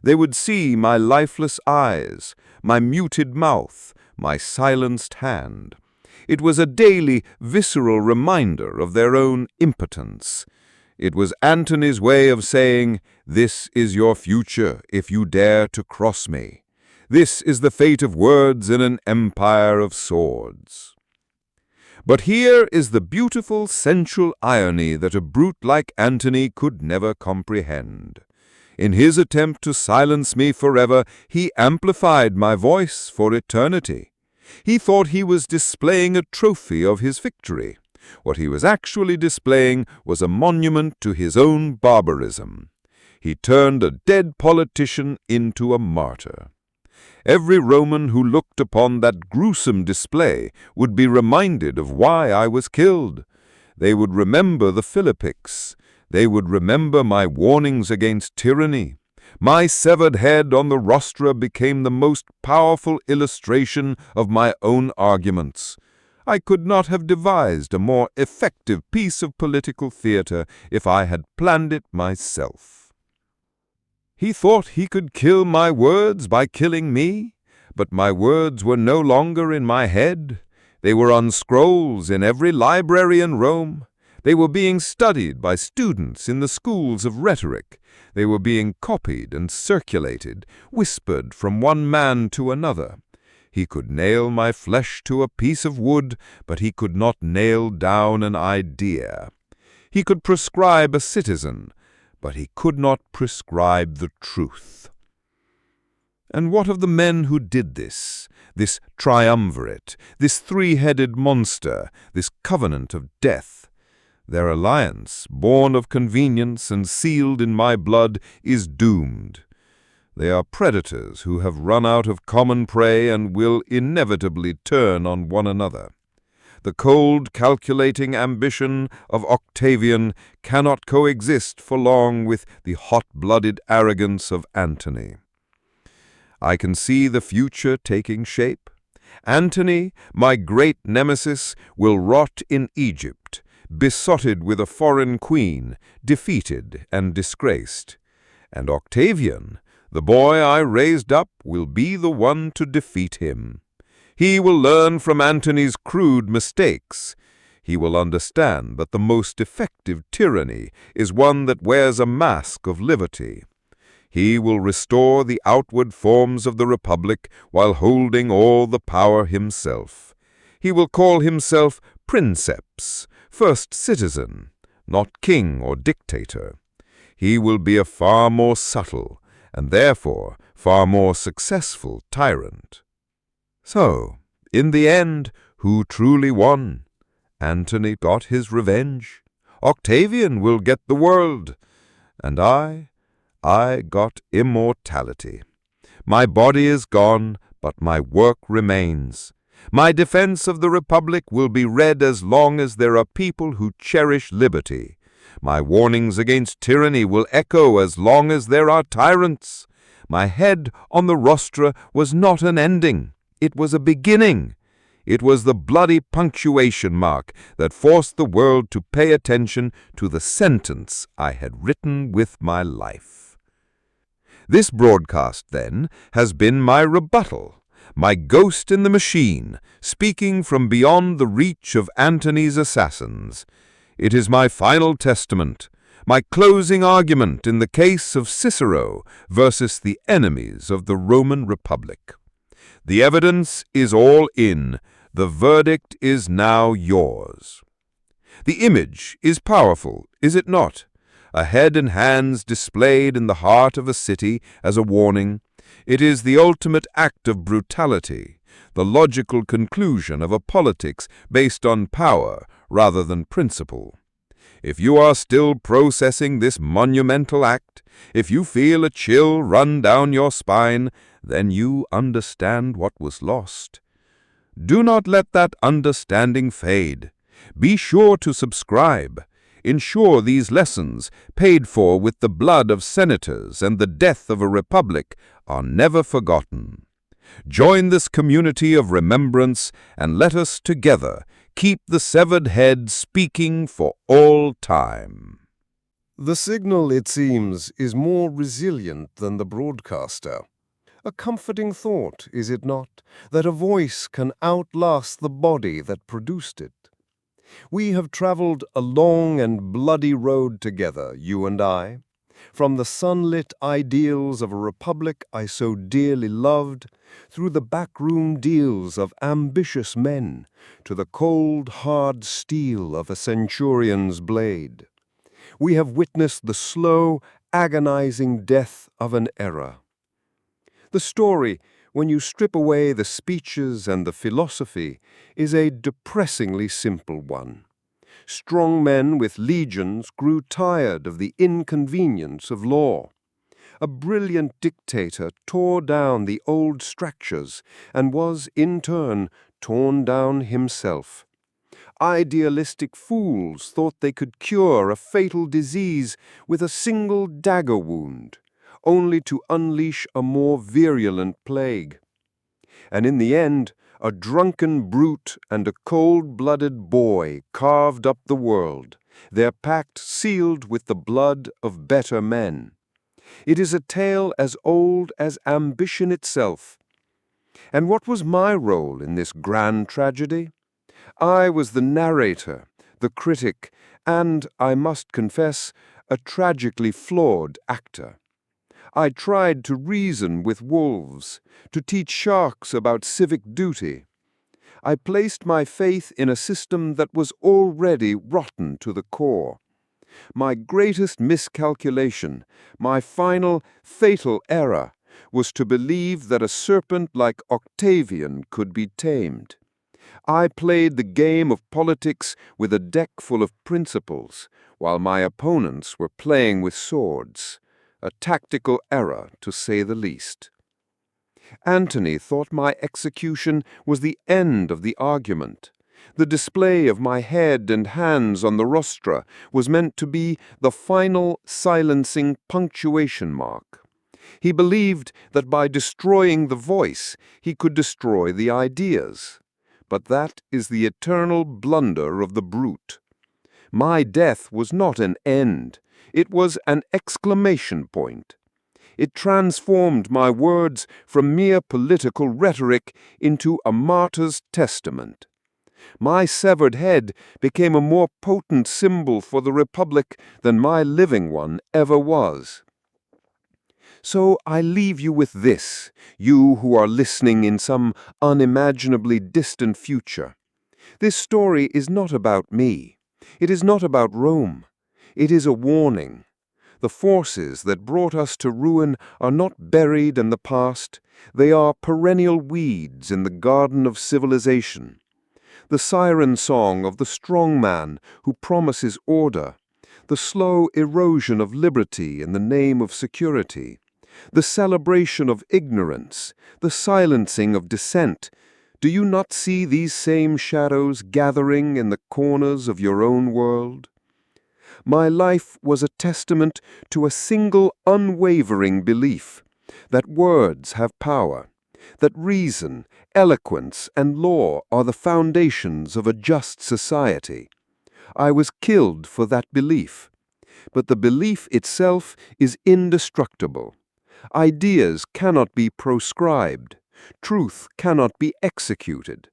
They would see my lifeless eyes, my muted mouth, my silenced hand. It was a daily, visceral reminder of their own impotence. It was Antony's way of saying, "This is your future if you dare to cross me. This is the fate of words in an empire of swords." But here is the beautiful sensual irony that a brute like Antony could never comprehend. In his attempt to silence me forever, he amplified my voice for eternity. He thought he was displaying a trophy of his victory. What he was actually displaying was a monument to his own barbarism. He turned a dead politician into a martyr. Every Roman who looked upon that gruesome display would be reminded of why I was killed. They would remember the Philippics. They would remember my warnings against tyranny. My severed head on the rostrum became the most powerful illustration of my own arguments. I could not have devised a more effective piece of political theater if I had planned it myself. He thought he could kill my words by killing me, but my words were no longer in my head. They were on scrolls in every library in Rome. They were being studied by students in the schools of rhetoric. They were being copied and circulated, whispered from one man to another. He could nail my flesh to a piece of wood, but he could not nail down an idea. He could prescribe a citizen, but he could not prescribe the truth. And what of the men who did this triumvirate, this three-headed monster, this covenant of death? Their alliance, born of convenience and sealed in my blood, is doomed. They are predators who have run out of common prey and will inevitably turn on one another. The cold, calculating ambition of Octavian cannot coexist for long with the hot-blooded arrogance of Antony. I can see the future taking shape. Antony, my great nemesis, will rot in Egypt, besotted with a foreign queen, defeated and disgraced. And Octavian, the boy I raised up, will be the one to defeat him. He will learn from Antony's crude mistakes. He will understand that the most effective tyranny is one that wears a mask of liberty. He will restore the outward forms of the republic while holding all the power himself. He will call himself princeps, first citizen, not king or dictator. He will be a far more subtle, and therefore far more successful tyrant. So, in the end, who truly won? Antony got his revenge. Octavian will get the world. And I got immortality. My body is gone, but my work remains. My defense of the Republic will be read as long as there are people who cherish liberty. My warnings against tyranny will echo as long as there are tyrants. My head on the rostra was not an ending. It was a beginning. It was the bloody punctuation mark that forced the world to pay attention to the sentence I had written with my life. This broadcast, then, has been my rebuttal, my ghost in the machine, speaking from beyond the reach of Antony's assassins. It is my final testament, my closing argument in the case of Cicero versus the enemies of the Roman Republic. The evidence is all in. The verdict is now yours. The image is powerful, is it not? A head and hands displayed in the heart of a city as a warning. It is the ultimate act of brutality, the logical conclusion of a politics based on power rather than principle. If you are still processing this monumental act, if you feel a chill run down your spine, then you understand what was lost. Do not let that understanding fade. Be sure to subscribe. Ensure these lessons, paid for with the blood of senators and the death of a republic, are never forgotten. Join this community of remembrance and let us together keep the severed head speaking for all time. The signal, it seems, is more resilient than the broadcaster. A comforting thought, is it not, that a voice can outlast the body that produced it? We have traveled a long and bloody road together, you and I, from the sunlit ideals of a republic I so dearly loved, through the backroom deals of ambitious men, to the cold, hard steel of a centurion's blade. We have witnessed the slow, agonizing death of an era. The story, when you strip away the speeches and the philosophy, is a depressingly simple one. Strong men with legions grew tired of the inconvenience of law. A brilliant dictator tore down the old structures and was, in turn, torn down himself. Idealistic fools thought they could cure a fatal disease with a single dagger wound, only to unleash a more virulent plague. And in the end, a drunken brute and a cold-blooded boy carved up the world, their pact sealed with the blood of better men. It is a tale as old as ambition itself. And what was my role in this grand tragedy? I was the narrator, the critic, and, I must confess, a tragically flawed actor. I tried to reason with wolves, to teach sharks about civic duty. I placed my faith in a system that was already rotten to the core. My greatest miscalculation, my final, fatal error, was to believe that a serpent like Octavian could be tamed. I played the game of politics with a deck full of principles, while my opponents were playing with swords. A tactical error, to say the least. Antony thought my execution was the end of the argument. The display of my head and hands on the rostra was meant to be the final silencing punctuation mark. He believed that by destroying the voice, he could destroy the ideas. But that is the eternal blunder of the brute. My death was not an end. It was an exclamation point. It transformed my words from mere political rhetoric into a martyr's testament. My severed head became a more potent symbol for the Republic than my living one ever was. So I leave you with this, you who are listening in some unimaginably distant future. This story is not about me. It is not about Rome. It is a warning. The forces that brought us to ruin are not buried in the past. They are perennial weeds in the garden of civilization. The siren song of the strong man who promises order, the slow erosion of liberty in the name of security, the celebration of ignorance, the silencing of dissent, Do you not see these same shadows gathering in the corners of your own world? My life was a testament to a single unwavering belief that words have power, that reason, eloquence, and law are the foundations of a just society. I was killed for that belief, but the belief itself is indestructible. Ideas cannot be proscribed. Truth cannot be executed.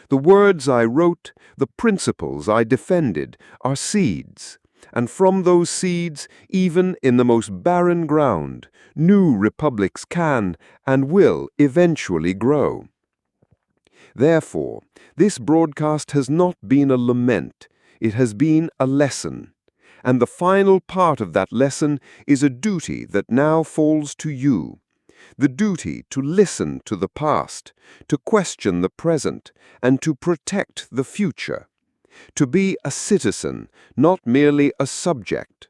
The words I wrote, the principles I defended, are seeds, and from those seeds, even in the most barren ground, new republics can and will eventually grow. Therefore, this broadcast has not been a lament, it has been a lesson. And the final part of that lesson is a duty that now falls to you. The duty to listen to the past, to question the present, and to protect the future. To be a citizen, not merely a subject.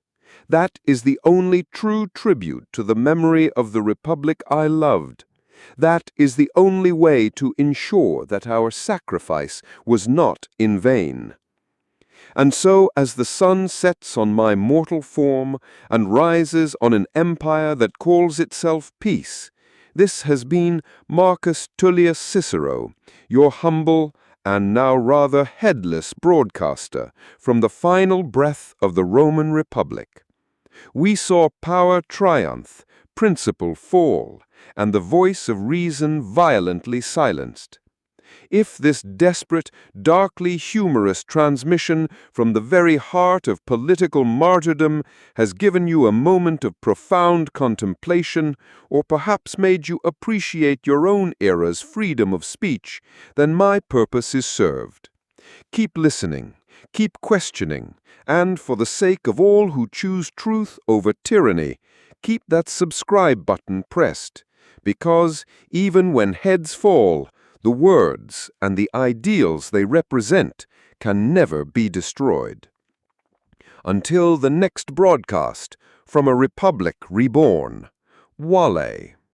That is the only true tribute to the memory of the republic I loved. That is the only way to ensure that our sacrifice was not in vain. And so, as the sun sets on my mortal form and rises on an empire that calls itself peace, this has been Marcus Tullius Cicero, your humble and now rather headless broadcaster from the final breath of the Roman Republic. We saw power triumph, principle fall, and the voice of reason violently silenced. If this desperate, darkly humorous transmission from the very heart of political martyrdom has given you a moment of profound contemplation, or perhaps made you appreciate your own era's freedom of speech, then my purpose is served. Keep listening, keep questioning, and for the sake of all who choose truth over tyranny, keep that subscribe button pressed, because even when heads fall, the words and the ideals they represent can never be destroyed. Until the next broadcast from a republic reborn, Wale.